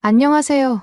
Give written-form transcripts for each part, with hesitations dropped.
안녕하세요.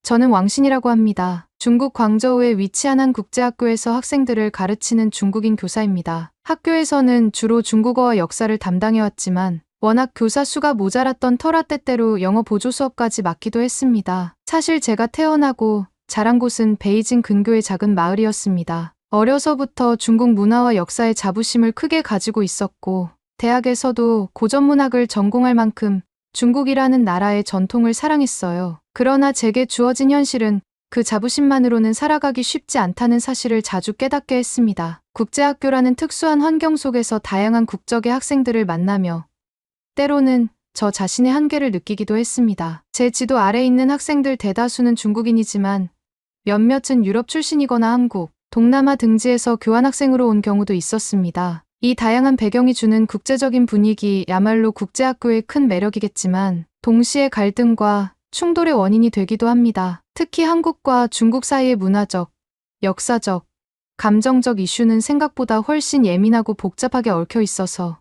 저는 왕신이라고 합니다. 중국 광저우에 위치한 한 국제학교에서 학생들을 가르치는 중국인 교사입니다. 학교에서는 주로 중국어와 역사를 담당해왔지만 워낙 교사 수가 모자랐던 터라 때때로 영어 보조 수업까지 맡기도 했습니다. 사실 제가 태어나고 자란 곳은 베이징 근교의 작은 마을이었습니다. 어려서부터 중국 문화와 역사에 자부심을 크게 가지고 있었고 대학에서도 고전문학을 전공할 만큼 중국이라는 나라의 전통을 사랑했어요. 그러나 제게 주어진 현실은 그 자부심만으로는 살아가기 쉽지 않다는 사실을 자주 깨닫게 했습니다. 국제학교라는 특수한 환경 속에서 다양한 국적의 학생들을 만나며 때로는 저 자신의 한계를 느끼기도 했습니다. 제 지도 아래 있는 학생들 대다수는 중국인이지만 몇몇은 유럽 출신이거나 한국, 동남아 등지에서 교환학생으로 온 경우도 있었습니다. 이 다양한 배경이 주는 국제적인 분위기야말로 국제학교의 큰 매력이겠지만 동시에 갈등과 충돌의 원인이 되기도 합니다. 특히 한국과 중국 사이의 문화적, 역사적, 감정적 이슈는 생각보다 훨씬 예민하고 복잡하게 얽혀 있어서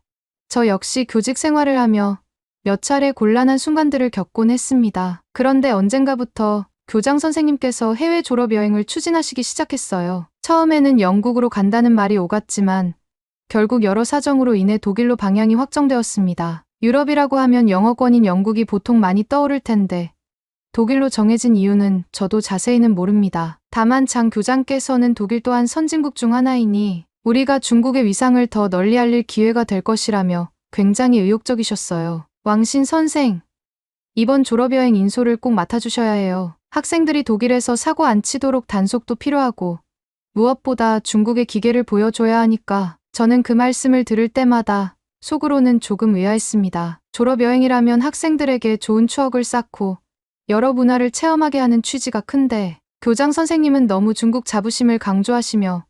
저 역시 교직 생활을 하며 몇 차례 곤란한 순간들을 겪곤 했습니다. 그런데 언젠가부터 교장 선생님께서 해외 졸업 여행을 추진하시기 시작했어요. 처음에는 영국으로 간다는 말이 오갔지만 결국 여러 사정으로 인해 독일로 방향이 확정되었습니다. 유럽이라고 하면 영어권인 영국이 보통 많이 떠오를 텐데 독일로 정해진 이유는 저도 자세히는 모릅니다. 다만 장 교장께서는 독일 또한 선진국 중 하나이니 우리가 중국의 위상을 더 널리 알릴 기회가 될 것이라며 굉장히 의욕적이셨어요. 왕신 선생, 이번 졸업여행 인솔을 꼭 맡아주셔야 해요. 학생들이 독일에서 사고 안 치도록 단속도 필요하고 무엇보다 중국의 기계를 보여줘야 하니까 저는 그 말씀을 들을 때마다 속으로는 조금 의아했습니다. 졸업여행이라면 학생들에게 좋은 추억을 쌓고 여러 문화를 체험하게 하는 취지가 큰데 교장 선생님은 너무 중국 자부심을 강조하시며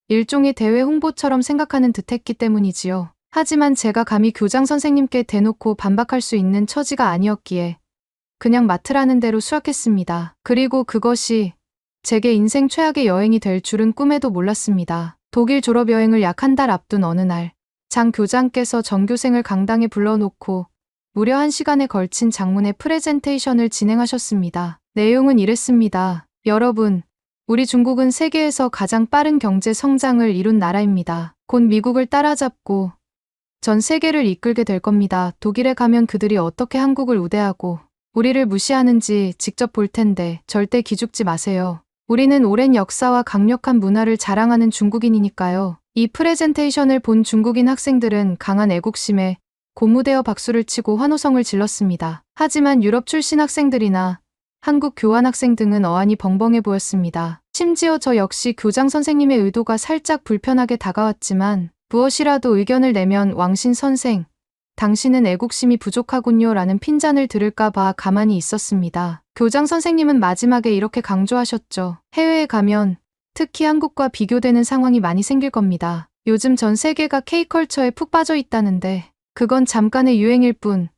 일종의 대외 홍보처럼 생각하는 듯했기 때문이지요. 하지만 제가 감히 교장 선생님께 대놓고 반박할 수 있는 처지가 아니었기에 그냥 맡으라는 대로 수락했습니다. 그리고 그것이 제게 인생 최악의 여행이 될 줄은 꿈에도 몰랐습니다. 독일 졸업여행을 약 한 달 앞둔 어느 날, 장 교장께서 전교생을 강당에 불러놓고 무려 1시간에 걸친 장문의 프레젠테이션을 진행하셨습니다. 내용은 이랬습니다. 여러분, 우리 중국은 세계에서 가장 빠른 경제 성장을 이룬 나라입니다. 곧 미국을 따라잡고 전 세계를 이끌게 될 겁니다. 독일에 가면 그들이 어떻게 한국을 우대하고 우리를 무시하는지 직접 볼 텐데 절대 기죽지 마세요. 우리는 오랜 역사와 강력한 문화를 자랑하는 중국인이니까요. 이 프레젠테이션을 본 중국인 학생들은 강한 애국심에 고무되어 박수를 치고 환호성을 질렀습니다. 하지만 유럽 출신 학생들이나 한국 교환학생 등은 어안이 벙벙해 보였습니다. 심지어 저 역시 교장 선생님의 의도가 살짝 불편하게 다가왔지만 무엇이라도 의견을 내면 왕신 선생, 당신은 애국심이 부족하군요 라는 핀잔을 들을까 봐 가만히 있었습니다. 교장 선생님은 마지막에 이렇게 강조하셨죠. 해외에 가면 특히 한국과 비교되는 상황이 많이 생길 겁니다. 요즘 전 세계가 K컬처에 푹 빠져 있다는데 그건 잠깐의 유행일 뿐.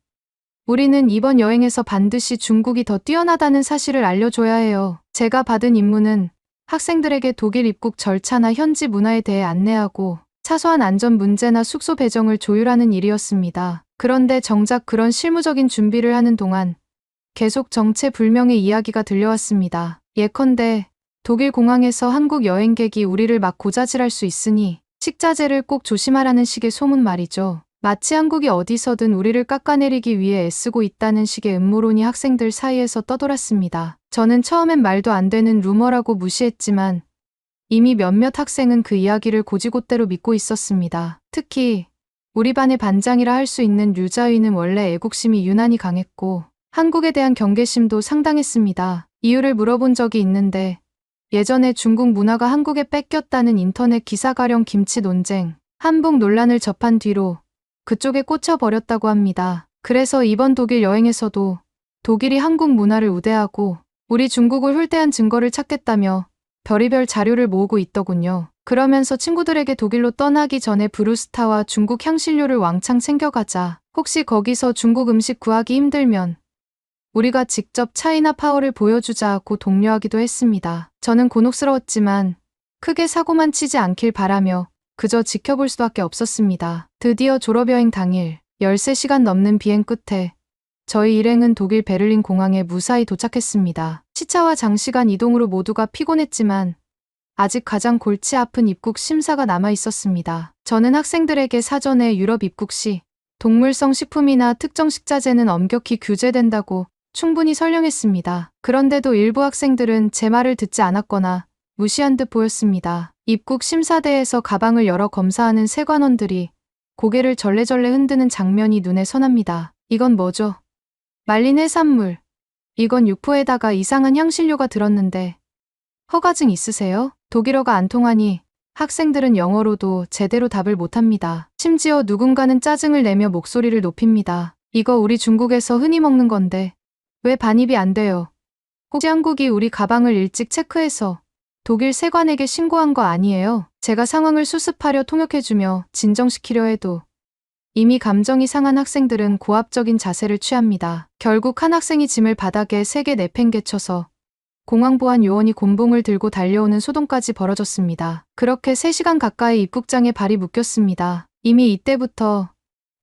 우리는 이번 여행에서 반드시 중국이 더 뛰어나다는 사실을 알려줘야 해요. 제가 받은 임무는 학생들에게 독일 입국 절차나 현지 문화에 대해 안내하고 사소한 안전 문제나 숙소 배정을 조율하는 일이었습니다. 그런데 정작 그런 실무적인 준비를 하는 동안 계속 정체불명의 이야기가 들려왔습니다. 예컨대 독일 공항에서 한국 여행객이 우리를 막 고자질할 수 있으니 식자재를 꼭 조심하라는 식의 소문 말이죠. 마치 한국이 어디서든 우리를 깎아내리기 위해 애쓰고 있다는 식의 음모론이 학생들 사이에서 떠돌았습니다. 저는 처음엔 말도 안 되는 루머라고 무시했지만 이미 몇몇 학생은 그 이야기를 고지곳대로 믿고 있었습니다. 특히 우리 반의 반장이라 할 수 있는 류자위는 원래 애국심이 유난히 강했고 한국에 대한 경계심도 상당했습니다. 이유를 물어본 적이 있는데 예전에 중국 문화가 한국에 뺏겼다는 인터넷 기사 가령 김치 논쟁, 한복 논란을 접한 뒤로 그쪽에 꽂혀버렸다고 합니다. 그래서 이번 독일 여행에서도 독일이 한국 문화를 우대하고 우리 중국을 훌대한 증거를 찾겠다며 별의별 자료를 모으고 있더군요. 그러면서 친구들에게 독일로 떠나기 전에 브루스타와 중국 향신료를 왕창 챙겨가자. 혹시 거기서 중국 음식 구하기 힘들면 우리가 직접 차이나 파워를 보여주자고 독려하기도 했습니다. 저는 곤혹스러웠지만 크게 사고만 치지 않길 바라며 그저 지켜볼 수밖에 없었습니다. 드디어 졸업여행 당일 13시간 넘는 비행 끝에 저희 일행은 독일 베를린 공항에 무사히 도착했습니다. 시차와 장시간 이동으로 모두가 피곤했지만 아직 가장 골치 아픈 입국 심사가 남아 있었습니다. 저는 학생들에게 사전에 유럽 입국 시 동물성 식품이나 특정 식자재는 엄격히 규제된다고 충분히 설명했습니다. 그런데도 일부 학생들은 제 말을 듣지 않았거나 무시한 듯 보였습니다. 입국 심사대에서 가방을 열어 검사하는 세관원들이 고개를 절레절레 흔드는 장면이 눈에 선합니다. 이건 뭐죠? 말린 해산물. 이건 육포에다가 이상한 향신료가 들었는데 허가증 있으세요? 독일어가 안 통하니 학생들은 영어로도 제대로 답을 못합니다. 심지어 누군가는 짜증을 내며 목소리를 높입니다. 이거 우리 중국에서 흔히 먹는 건데 왜 반입이 안 돼요? 혹시 한국이 우리 가방을 일찍 체크해서 독일 세관에게 신고한 거 아니에요? 제가 상황을 수습하려 통역해주며 진정시키려 해도 이미 감정이 상한 학생들은 고압적인 자세를 취합니다. 결국 한 학생이 짐을 바닥에 3개 내팽개쳐서 공항보안 요원이 곤봉을 들고 달려오는 소동까지 벌어졌습니다. 그렇게 3시간 가까이 입국장에 발이 묶였습니다. 이미 이때부터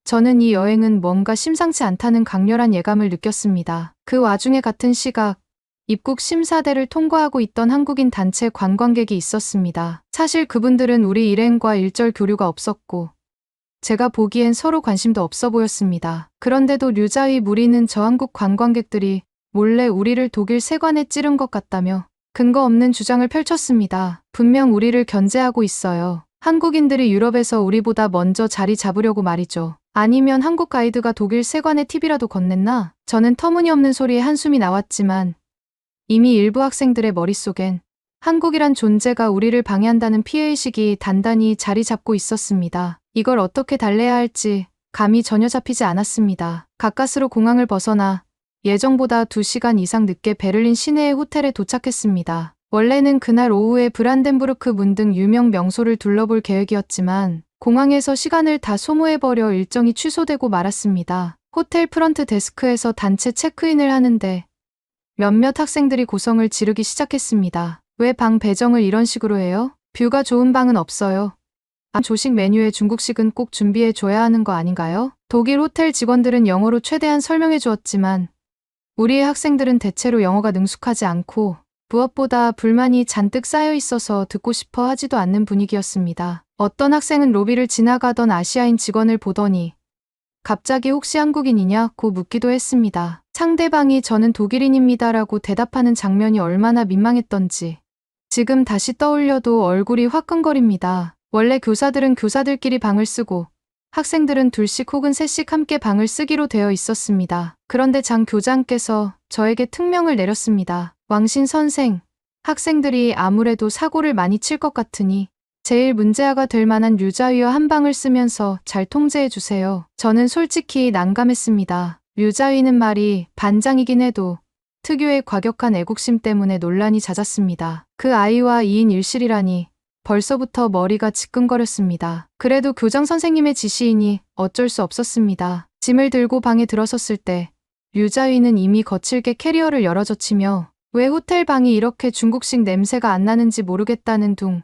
저는 이 여행은 뭔가 심상치 않다는 강렬한 예감을 느꼈습니다. 그 와중에 같은 시각 입국 심사대를 통과하고 있던 한국인 단체 관광객이 있었습니다. 사실 그분들은 우리 일행과 일절 교류가 없었고 제가 보기엔 서로 관심도 없어 보였습니다. 그런데도 류자위 무리는 저 한국 관광객들이 몰래 우리를 독일 세관에 찌른 것 같다며 근거 없는 주장을 펼쳤습니다. 분명 우리를 견제하고 있어요. 한국인들이 유럽에서 우리보다 먼저 자리 잡으려고 말이죠. 아니면 한국 가이드가 독일 세관에 팁이라도 건넸나? 저는 터무니없는 소리에 한숨이 나왔지만 이미 일부 학생들의 머릿속엔 한국이란 존재가 우리를 방해한다는 피해의식이 단단히 자리 잡고 있었습니다. 이걸 어떻게 달래야 할지 감이 전혀 잡히지 않았습니다. 가까스로 공항을 벗어나 예정보다 2시간 이상 늦게 베를린 시내의 호텔에 도착했습니다. 원래는 그날 오후에 브란덴부르크 문 등 유명 명소를 둘러볼 계획이었지만 공항에서 시간을 다 소모해버려 일정이 취소되고 말았습니다. 호텔 프런트 데스크에서 단체 체크인을 하는데 몇몇 학생들이 고성을 지르기 시작했습니다. 왜 방 배정을 이런 식으로 해요? 뷰가 좋은 방은 없어요. 조식 메뉴에 중국식은 꼭 준비해줘야 하는 거 아닌가요? 독일 호텔 직원들은 영어로 최대한 설명해 주었지만 우리의 학생들은 대체로 영어가 능숙하지 않고 무엇보다 불만이 잔뜩 쌓여 있어서 듣고 싶어 하지도 않는 분위기였습니다. 어떤 학생은 로비를 지나가던 아시아인 직원을 보더니 갑자기 혹시 한국인이냐고 묻기도 했습니다. 상대방이 저는 독일인입니다라고 대답하는 장면이 얼마나 민망했던지 지금 다시 떠올려도 얼굴이 화끈거립니다. 원래 교사들은 교사들끼리 방을 쓰고 학생들은 2씩 혹은 3씩 함께 방을 쓰기로 되어 있었습니다. 그런데 장 교장께서 저에게 특명을 내렸습니다. 왕신 선생, 학생들이 아무래도 사고를 많이 칠 것 같으니 제일 문제아가 될 만한 류자위와 한 방을 쓰면서 잘 통제해 주세요. 저는 솔직히 난감했습니다. 류자위는 말이 반장이긴 해도 특유의 과격한 애국심 때문에 논란이 잦았습니다. 그 아이와 2인 1실이라니 벌써부터 머리가 지끈거렸습니다. 그래도 교장 선생님의 지시이니 어쩔 수 없었습니다. 짐을 들고 방에 들어섰을 때 류자위는 이미 거칠게 캐리어를 열어젖히며 왜 호텔 방이 이렇게 중국식 냄새가 안 나는지 모르겠다는 둥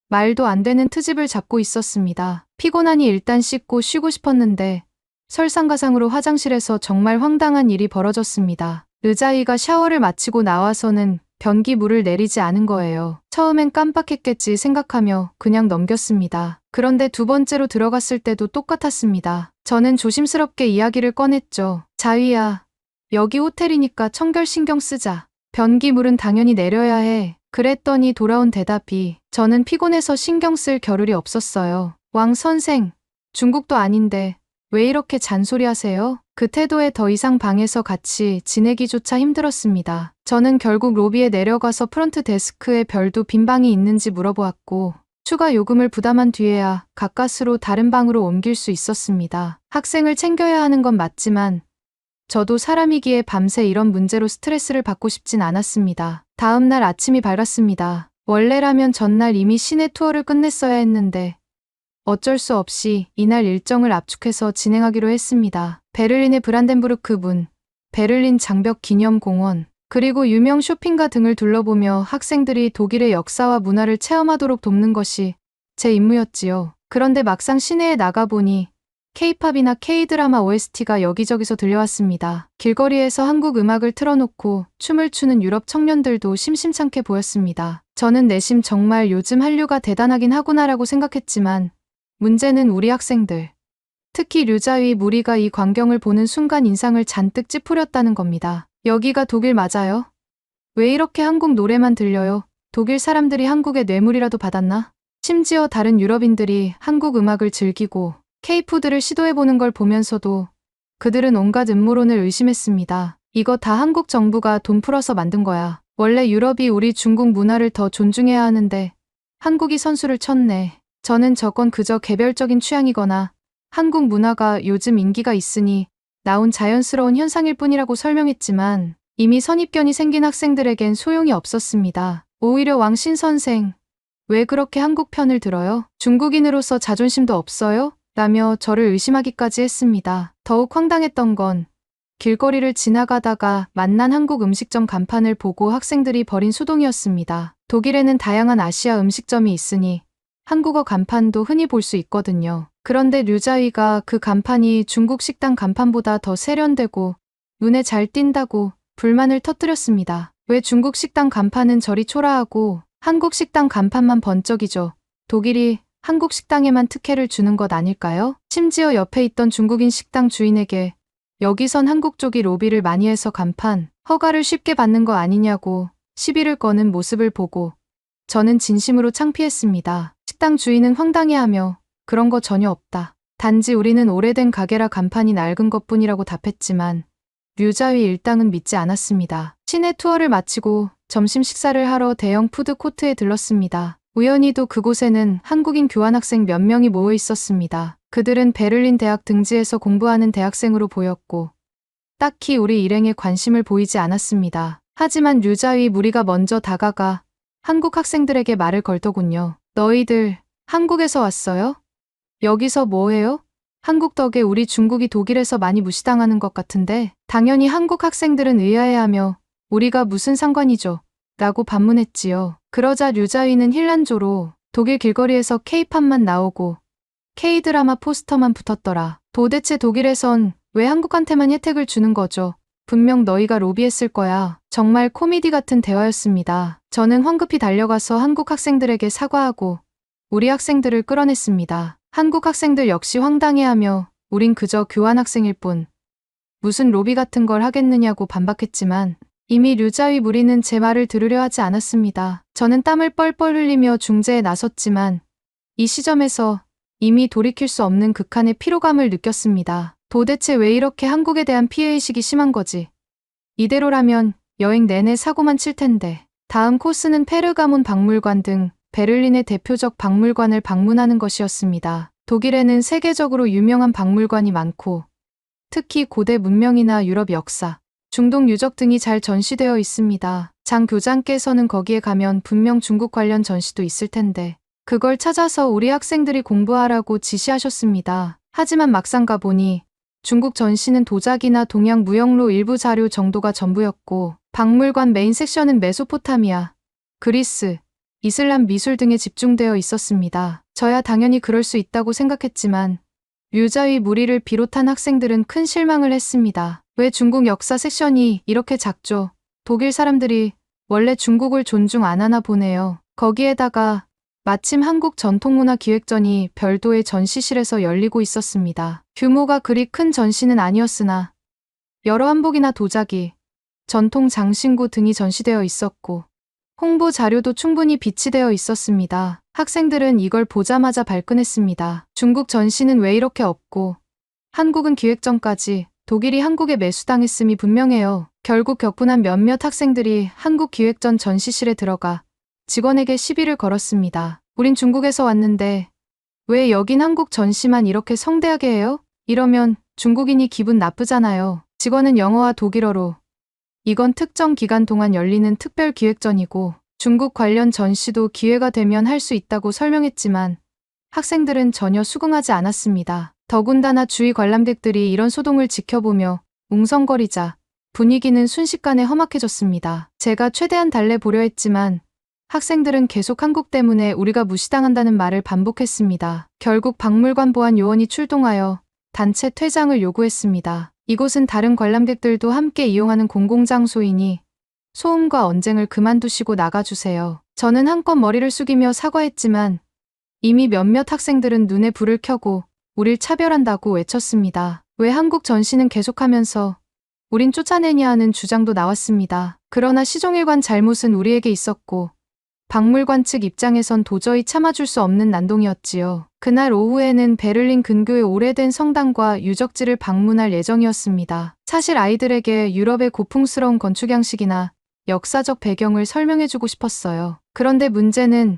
말도 안 되는 트집을 잡고 있었습니다. 피곤하니 일단 씻고 쉬고 싶었는데 설상가상으로 화장실에서 정말 황당한 일이 벌어졌습니다. 르자이가 샤워를 마치고 나와서는 변기물을 내리지 않은 거예요. 처음엔 깜빡했겠지 생각하며 그냥 넘겼습니다. 그런데 2번째로 들어갔을 때도 똑같았습니다. 저는 조심스럽게 이야기를 꺼냈죠. 자위야, 여기 호텔이니까 청결 신경 쓰자. 변기물은 당연히 내려야 해. 그랬더니 돌아온 대답이 저는 피곤해서 신경 쓸 겨를이 없었어요. 왕 선생, 중국도 아닌데 왜 이렇게 잔소리하세요? 그 태도에 더 이상 방에서 같이 지내기조차 힘들었습니다. 저는 결국 로비에 내려가서 프런트 데스크에 별도 빈 방이 있는지 물어보았고 추가 요금을 부담한 뒤에야 가까스로 다른 방으로 옮길 수 있었습니다. 학생을 챙겨야 하는 건 맞지만 저도 사람이기에 밤새 이런 문제로 스트레스를 받고 싶진 않았습니다. 다음 날 아침이 밝았습니다. 원래라면 전날 이미 시내 투어를 끝냈어야 했는데 어쩔 수 없이 이날 일정을 압축해서 진행하기로 했습니다. 베를린의 브란덴부르크 문, 베를린 장벽 기념공원, 그리고 유명 쇼핑가 등을 둘러보며 학생들이 독일의 역사와 문화를 체험하도록 돕는 것이 제 임무였지요. 그런데 막상 시내에 나가보니 K-팝이나 K-드라마 OST가 여기저기서 들려왔습니다. 길거리에서 한국 음악을 틀어놓고 춤을 추는 유럽 청년들도 심심찮게 보였습니다. 저는 내심 정말 요즘 한류가 대단하긴 하구나라고 생각했지만 문제는 우리 학생들, 특히 류자위 무리가 이 광경을 보는 순간 인상을 잔뜩 찌푸렸다는 겁니다. 여기가 독일 맞아요? 왜 이렇게 한국 노래만 들려요? 독일 사람들이 한국의 뇌물이라도 받았나? 심지어 다른 유럽인들이 한국 음악을 즐기고 K-푸드를 시도해보는 걸 보면서도 그들은 온갖 음모론을 의심했습니다. 이거 다 한국 정부가 돈 풀어서 만든 거야. 원래 유럽이 우리 중국 문화를 더 존중해야 하는데 한국이 선수를 쳤네. 저는 저건 그저 개별적인 취향이거나 한국 문화가 요즘 인기가 있으니 나온 자연스러운 현상일 뿐이라고 설명했지만 이미 선입견이 생긴 학생들에겐 소용이 없었습니다. 오히려 왕신 선생, 왜 그렇게 한국 편을 들어요? 중국인으로서 자존심도 없어요? 라며 저를 의심하기까지 했습니다. 더욱 황당했던 건 길거리를 지나가다가 만난 한국 음식점 간판을 보고 학생들이 벌인 수동이었습니다. 독일에는 다양한 아시아 음식점이 있으니 한국어 간판도 흔히 볼 수 있거든요. 그런데 류자위가 그 간판이 중국 식당 간판보다 더 세련되고 눈에 잘 띈다고 불만을 터뜨렸습니다. 왜 중국 식당 간판은 저리 초라하고 한국 식당 간판만 번쩍이죠? 독일이 한국 식당에만 특혜를 주는 것 아닐까요? 심지어 옆에 있던 중국인 식당 주인에게 여기선 한국 쪽이 로비를 많이 해서 간판 허가를 쉽게 받는 거 아니냐고 시비를 거는 모습을 보고 저는 진심으로 창피했습니다. 식당 주인은 황당해하며 그런 거 전혀 없다. 단지 우리는 오래된 가게라 간판이 낡은 것뿐이라고 답했지만 류자위 일당은 믿지 않았습니다. 시내 투어를 마치고 점심 식사를 하러 대형 푸드코트에 들렀습니다. 우연히도 그곳에는 한국인 교환학생 몇 명이 모여 있었습니다. 그들은 베를린 대학 등지에서 공부하는 대학생으로 보였고 딱히 우리 일행에 관심을 보이지 않았습니다. 하지만 류자위 무리가 먼저 다가가 한국 학생들에게 말을 걸더군요. 너희들 한국에서 왔어요? 여기서 뭐해요? 한국 덕에 우리 중국이 독일에서 많이 무시당하는 것 같은데 당연히 한국 학생들은 의아해하며 우리가 무슨 상관이죠? 라고 반문했지요. 그러자 류자위는 힐난조로 독일 길거리에서 K-팝만 나오고 K-드라마 포스터만 붙었더라. 도대체 독일에선 왜 한국한테만 혜택을 주는 거죠? 분명 너희가 로비했을 거야. 정말 코미디 같은 대화였습니다. 저는 황급히 달려가서 한국 학생들에게 사과하고 우리 학생들을 끌어냈습니다. 한국 학생들 역시 황당해하며 우린 그저 교환학생일 뿐 무슨 로비 같은 걸 하겠느냐고 반박했지만 이미 류자위 무리는 제 말을 들으려 하지 않았습니다. 저는 땀을 뻘뻘 흘리며 중재에 나섰지만 이 시점에서 이미 돌이킬 수 없는 극한의 피로감을 느꼈습니다. 도대체 왜 이렇게 한국에 대한 피해의식이 심한 거지? 이대로라면 여행 내내 사고만 칠 텐데. 다음 코스는 페르가몬 박물관 등 베를린의 대표적 박물관을 방문하는 것이었습니다. 독일에는 세계적으로 유명한 박물관이 많고 특히 고대 문명이나 유럽 역사, 중동 유적 등이 잘 전시되어 있습니다. 장 교장께서는 거기에 가면 분명 중국 관련 전시도 있을 텐데 그걸 찾아서 우리 학생들이 공부하라고 지시하셨습니다. 하지만 막상 가보니 중국 전시는 도자기나 동양 무역로 일부 자료 정도가 전부였고 박물관 메인 섹션은 메소포타미아, 그리스, 이슬람 미술 등에 집중되어 있었습니다. 저야 당연히 그럴 수 있다고 생각했지만 류자위 무리를 비롯한 학생들은 큰 실망을 했습니다. 왜 중국 역사 섹션이 이렇게 작죠? 독일 사람들이 원래 중국을 존중 안 하나 보네요. 거기에다가 마침 한국 전통문화 기획전이 별도의 전시실에서 열리고 있었습니다. 규모가 그리 큰 전시는 아니었으나 여러 한복이나 도자기, 전통 장신구 등이 전시되어 있었고 홍보 자료도 충분히 비치되어 있었습니다. 학생들은 이걸 보자마자 발끈했습니다. 중국 전시는 왜 이렇게 없고 한국은 기획전까지 독일이 한국에 매수당했음이 분명해요. 결국 격분한 몇몇 학생들이 한국 기획전 전시실에 들어가 직원에게 시비를 걸었습니다. 우린 중국에서 왔는데 왜 여긴 한국 전시만 이렇게 성대하게 해요? 이러면 중국인이 기분 나쁘잖아요. 직원은 영어와 독일어로 이건 특정 기간 동안 열리는 특별 기획전이고 중국 관련 전시도 기회가 되면 할 수 있다고 설명했지만 학생들은 전혀 수긍하지 않았습니다. 더군다나 주위 관람객들이 이런 소동을 지켜보며 웅성거리자 분위기는 순식간에 험악해졌습니다. 제가 최대한 달래보려 했지만 학생들은 계속 한국 때문에 우리가 무시당한다는 말을 반복했습니다. 결국 박물관 보안 요원이 출동하여 단체 퇴장을 요구했습니다. 이곳은 다른 관람객들도 함께 이용하는 공공장소이니 소음과 언쟁을 그만두시고 나가주세요. 저는 한껏 머리를 숙이며 사과했지만 이미 몇몇 학생들은 눈에 불을 켜고 우릴 차별한다고 외쳤습니다. 왜 한국 전시는 계속하면서 우린 쫓아내냐 하는 주장도 나왔습니다. 그러나 시종일관 잘못은 우리에게 있었고 박물관 측 입장에선 도저히 참아줄 수 없는 난동이었지요. 그날 오후에는 베를린 근교의 오래된 성당과 유적지를 방문할 예정이었습니다. 사실 아이들에게 유럽의 고풍스러운 건축 양식이나 역사적 배경을 설명해주고 싶었어요. 그런데 문제는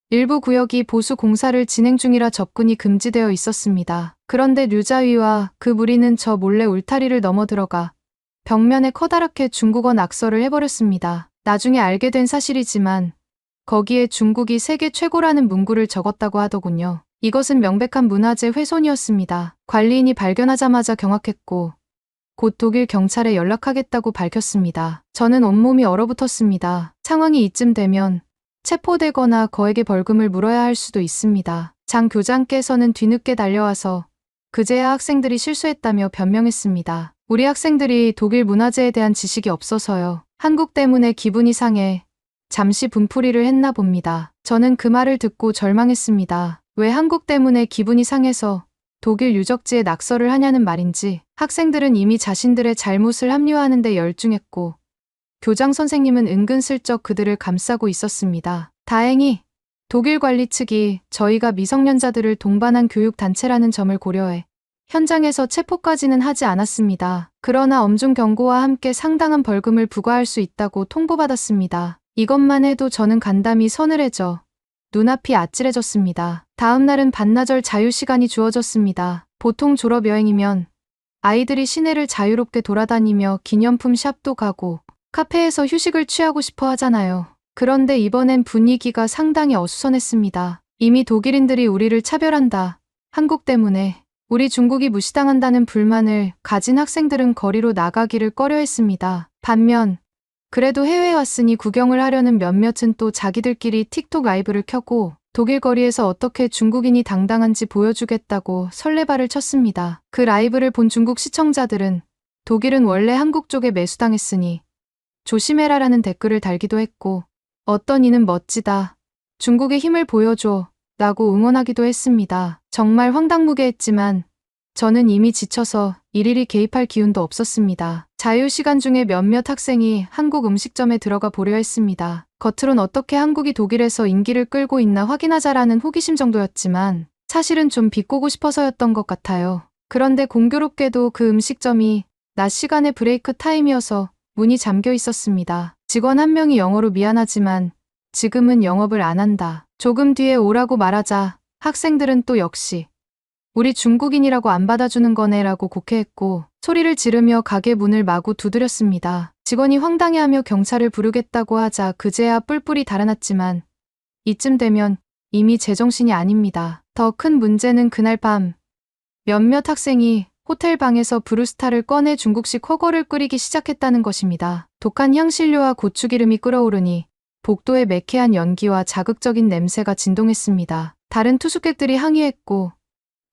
일부 구역이 보수 공사를 진행 중이라 접근이 금지되어 있었습니다. 그런데 류자위와 그 무리는 저 몰래 울타리를 넘어 들어가 벽면에 커다랗게 중국어 낙서를 해버렸습니다. 나중에 알게 된 사실이지만 거기에 중국이 세계 최고라는 문구를 적었다고 하더군요. 이것은 명백한 문화재 훼손이었습니다. 관리인이 발견하자마자 경악했고 곧 독일 경찰에 연락하겠다고 밝혔습니다. 저는 온몸이 얼어붙었습니다. 상황이 이쯤 되면 체포되거나 거액의 벌금을 물어야 할 수도 있습니다. 장 교장께서는 뒤늦게 달려와서 그제야 학생들이 실수했다며 변명했습니다. 우리 학생들이 독일 문화재에 대한 지식이 없어서요. 한국 때문에 기분이 상해 잠시 분풀이를 했나 봅니다. 저는 그 말을 듣고 절망했습니다. 왜 한국 때문에 기분이 상해서 독일 유적지에 낙서를 하냐는 말인지. 학생들은 이미 자신들의 잘못을 합리화하는 데 열중했고 교장 선생님은 은근슬쩍 그들을 감싸고 있었습니다. 다행히 독일 관리 측이 저희가 미성년자들을 동반한 교육단체라는 점을 고려해 현장에서 체포까지는 하지 않았습니다. 그러나 엄중 경고와 함께 상당한 벌금을 부과할 수 있다고 통보받았습니다. 이것만 해도 저는 간담이 서늘해져 눈앞이 아찔해졌습니다. 다음 날은 반나절 자유시간이 주어졌습니다. 보통 졸업 여행이면 아이들이 시내를 자유롭게 돌아다니며 기념품 샵도 가고 카페에서 휴식을 취하고 싶어 하잖아요. 그런데 이번엔 분위기가 상당히 어수선했습니다. 이미 독일인들이 우리를 차별한다. 한국 때문에 우리 중국이 무시당한다는 불만을 가진 학생들은 거리로 나가기를 꺼려했습니다. 반면 그래도 해외에 왔으니 구경을 하려는 몇몇은 또 자기들끼리 틱톡 라이브를 켜고 독일 거리에서 어떻게 중국인이 당당한지 보여주겠다고 설레발을 쳤습니다. 그 라이브를 본 중국 시청자들은 독일은 원래 한국 쪽에 매수당했으니 조심해라라는 댓글을 달기도 했고 어떤 이는 멋지다. 중국의 힘을 보여줘. 라고 응원하기도 했습니다. 정말 황당무계했지만 저는 이미 지쳐서 일일이 개입할 기운도 없었습니다. 자유시간 중에 몇몇 학생이 한국 음식점에 들어가 보려 했습니다. 겉으론 어떻게 한국이 독일에서 인기를 끌고 있나 확인하자라는 호기심 정도였지만 사실은 좀 비꼬고 싶어서였던 것 같아요. 그런데 공교롭게도 그 음식점이 낮 시간에 브레이크 타임이어서 문이 잠겨 있었습니다. 직원 한 명이 영어로 미안하지만 지금은 영업을 안 한다. 조금 뒤에 오라고 말하자 학생들은 또 역시 우리 중국인이라고 안 받아주는 거네 라고 곡해했고 소리를 지르며 가게 문을 마구 두드렸습니다. 직원이 황당해하며 경찰을 부르겠다고 하자 그제야 뿔뿔이 달아났지만 이쯤 되면 이미 제정신이 아닙니다. 더 큰 문제는 그날 밤 몇몇 학생이 호텔 방에서 브루스타를 꺼내 중국식 훠궈를 끓이기 시작했다는 것입니다. 독한 향신료와 고추기름이 끓어오르니 복도의 매캐한 연기와 자극적인 냄새가 진동했습니다. 다른 투숙객들이 항의했고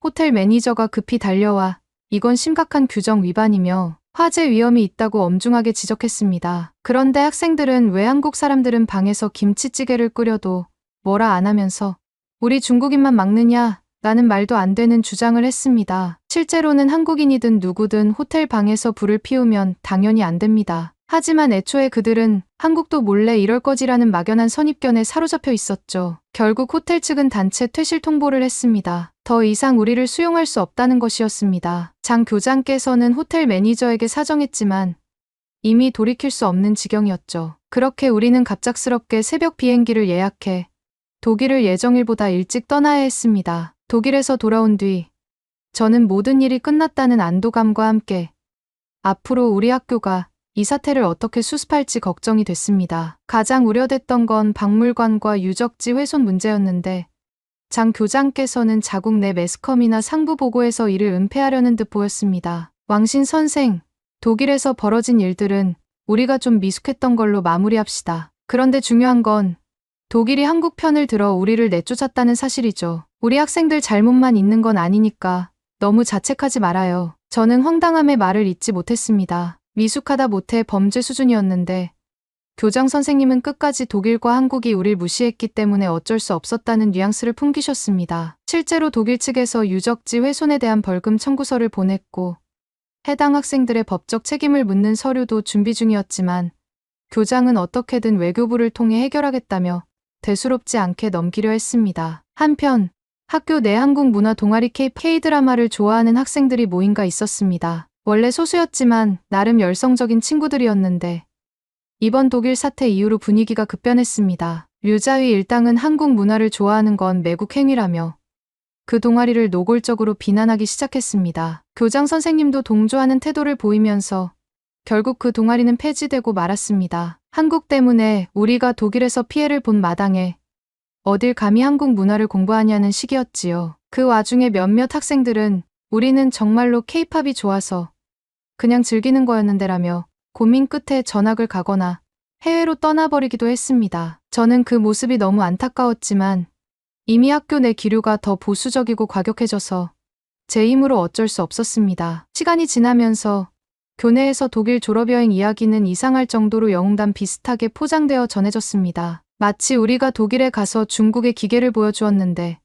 호텔 매니저가 급히 달려와 이건 심각한 규정 위반이며 화재 위험이 있다고 엄중하게 지적했습니다. 그런데 학생들은 왜 한국 사람들은 방에서 김치찌개를 끓여도 뭐라 안 하면서 우리 중국인만 막느냐 라는 말도 안 되는 주장을 했습니다. 실제로는 한국인이든 누구든 호텔 방에서 불을 피우면 당연히 안 됩니다. 하지만 애초에 그들은 한국도 몰래 이럴 거지라는 막연한 선입견에 사로잡혀 있었죠. 결국 호텔 측은 단체 퇴실 통보를 했습니다. 더 이상 우리를 수용할 수 없다는 것이었습니다. 장 교장께서는 호텔 매니저에게 사정했지만 이미 돌이킬 수 없는 지경이었죠. 그렇게 우리는 갑작스럽게 새벽 비행기를 예약해 독일을 예정일보다 일찍 떠나야 했습니다. 독일에서 돌아온 뒤 저는 모든 일이 끝났다는 안도감과 함께 앞으로 우리 학교가 이 사태를 어떻게 수습할지 걱정이 됐습니다. 가장 우려됐던 건 박물관과 유적지 훼손 문제였는데 장 교장께서는 자국 내 매스컴이나 상부 보고에서 이를 은폐하려는 듯 보였습니다. 왕신 선생, 독일에서 벌어진 일들은 우리가 좀 미숙했던 걸로 마무리합시다. 그런데 중요한 건 독일이 한국 편을 들어 우리를 내쫓았다는 사실이죠. 우리 학생들 잘못만 있는 건 아니니까 너무 자책하지 말아요. 저는 황당함의 말을 잇지 못했습니다. 미숙하다 못해 범죄 수준이었는데 교장 선생님은 끝까지 독일과 한국이 우릴 무시했기 때문에 어쩔 수 없었다는 뉘앙스를 풍기셨습니다. 실제로 독일 측에서 유적지 훼손에 대한 벌금 청구서를 보냈고 해당 학생들의 법적 책임을 묻는 서류도 준비 중이었지만 교장은 어떻게든 외교부를 통해 해결하겠다며 대수롭지 않게 넘기려 했습니다. 한편 학교 내 한국 문화 동아리 K-드라마를 좋아하는 학생들이 모임가 있었습니다. 원래 소수였지만 나름 열성적인 친구들이었는데 이번 독일 사태 이후로 분위기가 급변했습니다. 류자위 일당은 한국 문화를 좋아하는 건 매국 행위라며 그 동아리를 노골적으로 비난하기 시작했습니다. 교장 선생님도 동조하는 태도를 보이면서 결국 그 동아리는 폐지되고 말았습니다. 한국 때문에 우리가 독일에서 피해를 본 마당에 어딜 감히 한국 문화를 공부하냐는 식이었지요. 그 와중에 몇몇 학생들은 우리는 정말로 K-팝이 좋아서 그냥 즐기는 거였는데라며 고민 끝에 전학을 가거나 해외로 떠나버리기도 했습니다. 저는 그 모습이 너무 안타까웠지만 이미 학교 내 기류가 더 보수적이고 과격해져서 제 힘으로 어쩔 수 없었습니다. 시간이 지나면서 교내에서 독일 졸업여행 이야기는 이상할 정도로 영웅담 비슷하게 포장되어 전해졌습니다. 마치 우리가 독일에 가서 중국의 기계를 보여주었는데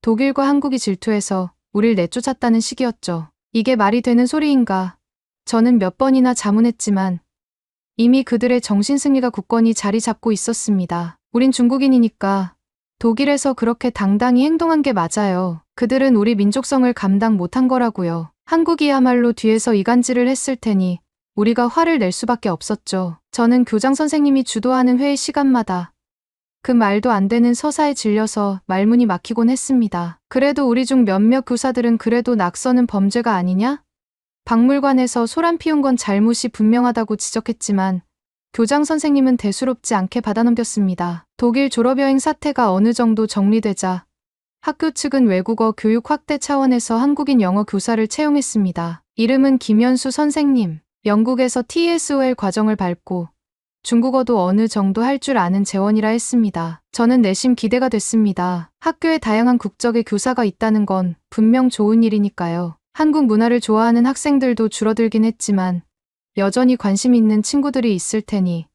독일과 한국이 질투해서 우릴 내쫓았다는 식이었죠. 이게 말이 되는 소리인가? 저는 몇 번이나 자문했지만 이미 그들의 정신승리가 굳건히 자리 잡고 있었습니다. 우린 중국인이니까 독일에서 그렇게 당당히 행동한 게 맞아요. 그들은 우리 민족성을 감당 못한 거라고요. 한국이야말로 뒤에서 이간질을 했을 테니 우리가 화를 낼 수밖에 없었죠. 저는 교장 선생님이 주도하는 회의 시간마다 그 말도 안 되는 서사에 질려서 말문이 막히곤 했습니다. 그래도 우리 중 몇몇 교사들은 그래도 낙서는 범죄가 아니냐? 박물관에서 소란 피운 건 잘못이 분명하다고 지적했지만 교장 선생님은 대수롭지 않게 받아넘겼습니다. 독일 졸업여행 사태가 어느 정도 정리되자 학교 측은 외국어 교육 확대 차원에서 한국인 영어 교사를 채용했습니다. 이름은 김현수 선생님. 영국에서 TESOL 과정을 밟고 중국어도 어느 정도 할 줄 아는 재원이라 했습니다. 저는 내심 기대가 됐습니다. 학교에 다양한 국적의 교사가 있다는 건 분명 좋은 일이니까요. 한국 문화를 좋아하는 학생들도 줄어들긴 했지만 여전히 관심 있는 친구들이 있을 테니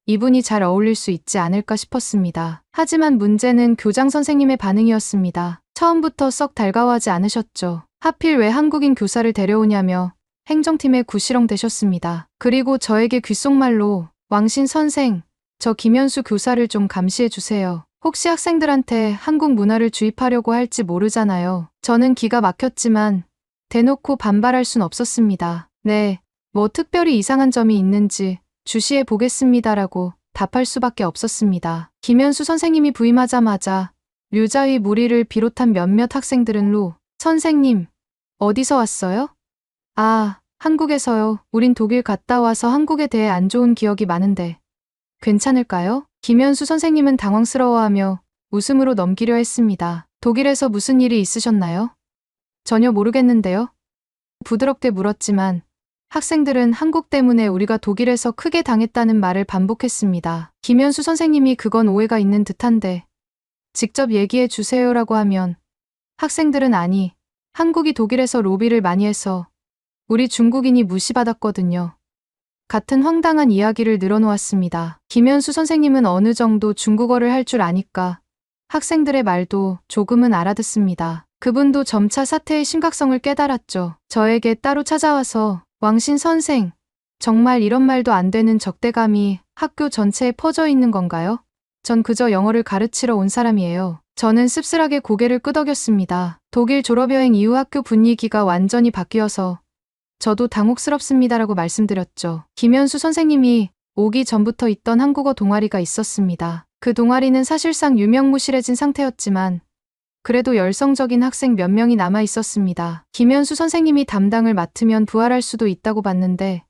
이분이 잘 어울릴 수 있지 않을까 싶었습니다. 하지만 문제는 교장 선생님의 반응이었습니다. 처음부터 썩 달가워하지 않으셨죠. 하필 왜 한국인 교사를 데려오냐며 행정팀에 구시렁 대셨습니다. 그리고 저에게 귓속말로 왕신 선생, 저 김현수 교사를 좀 감시해 주세요. 혹시 학생들한테 한국 문화를 주입하려고 할지 모르잖아요. 저는 기가 막혔지만 대놓고 반발할 순 없었습니다. 네, 뭐 특별히 이상한 점이 있는지 주시해 보겠습니다라고 답할 수밖에 없었습니다. 김현수 선생님이 부임하자마자 류자위 무리를 비롯한 몇몇 학생들은 선생님, 어디서 왔어요? 아, 한국에서요. 우린 독일 갔다 와서 한국에 대해 안 좋은 기억이 많은데 괜찮을까요? 김현수 선생님은 당황스러워하며 웃음으로 넘기려 했습니다. 독일에서 무슨 일이 있으셨나요? 전혀 모르겠는데요. 부드럽게 물었지만 학생들은 한국 때문에 우리가 독일에서 크게 당했다는 말을 반복했습니다. 김현수 선생님이 그건 오해가 있는 듯한데 직접 얘기해 주세요라고 하면 학생들은 아니, 한국이 독일에서 로비를 많이 해서 우리 중국인이 무시받았거든요. 같은 황당한 이야기를 늘어놓았습니다. 김현수 선생님은 어느 정도 중국어를 할 줄 아니까 학생들의 말도 조금은 알아듣습니다. 그분도 점차 사태의 심각성을 깨달았죠. 저에게 따로 찾아와서 왕신 선생, 정말 이런 말도 안 되는 적대감이 학교 전체에 퍼져 있는 건가요? 전 그저 영어를 가르치러 온 사람이에요. 저는 씁쓸하게 고개를 끄덕였습니다. 독일 졸업여행 이후 학교 분위기가 완전히 바뀌어서 저도 당혹스럽습니다라고 말씀드렸죠. 김현수 선생님이 오기 전부터 있던 한국어 동아리가 있었습니다. 그 동아리는 사실상 유명무실해진 상태였지만 그래도 열성적인 학생 몇 명이 남아 있었습니다. 김현수 선생님이 담당을 맡으면 부활할 수도 있다고 봤는데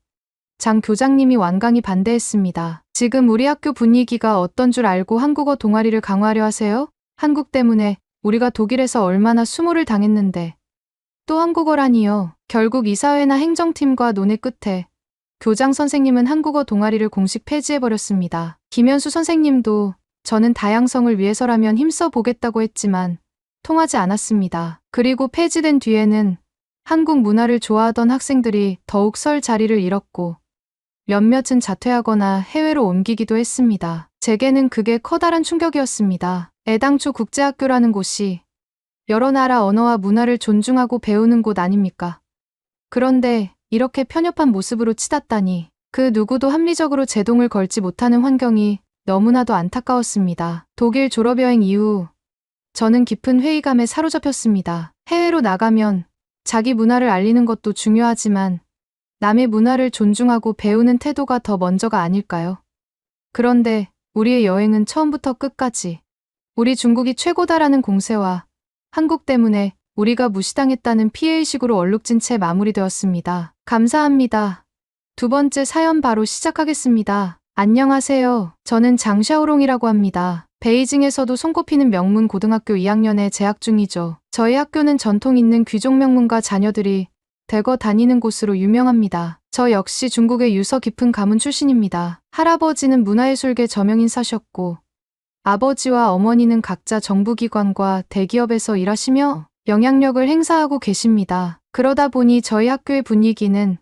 장 교장님이 완강히 반대했습니다. 지금 우리 학교 분위기가 어떤 줄 알고 한국어 동아리를 강화하려 하세요? 한국 때문에 우리가 독일에서 얼마나 수모를 당했는데 또 한국어라니요. 결국 이사회나 행정팀과 논의 끝에 교장 선생님은 한국어 동아리를 공식 폐지해버렸습니다. 김현수 선생님도 저는 다양성을 위해서라면 힘써 보겠다고 했지만 통하지 않았습니다. 그리고 폐지된 뒤에는 한국 문화를 좋아하던 학생들이 더욱 설 자리를 잃었고 몇몇은 자퇴하거나 해외로 옮기기도 했습니다. 제게는 그게 커다란 충격이었습니다. 애당초 국제학교라는 곳이 여러 나라 언어와 문화를 존중하고 배우는 곳 아닙니까? 그런데 이렇게 편협한 모습으로 치닫다니 그 누구도 합리적으로 제동을 걸지 못하는 환경이 너무나도 안타까웠습니다. 독일 졸업여행 이후 저는 깊은 회의감에 사로잡혔습니다. 해외로 나가면 자기 문화를 알리는 것도 중요하지만 남의 문화를 존중하고 배우는 태도가 더 먼저가 아닐까요? 그런데 우리의 여행은 처음부터 끝까지 우리 중국이 최고다라는 공세와 한국 때문에 우리가 무시당했다는 피해의식으로 얼룩진 채 마무리되었습니다. 감사합니다. 두 번째 사연 바로 시작하겠습니다. 안녕하세요. 저는 장샤오롱이라고 합니다. 베이징에서도 손꼽히는 명문 고등학교 2학년에 재학 중이죠. 저희 학교는 전통 있는 귀족 명문가 자녀들이 대거 다니는 곳으로 유명합니다. 저 역시 중국의 유서 깊은 가문 출신입니다. 할아버지는 문화예술계 저명인사셨고 아버지와 어머니는 각자 정부기관과 대기업에서 일하시며 영향력을 행사하고 계십니다. 그러다 보니 저희 학교의 분위기는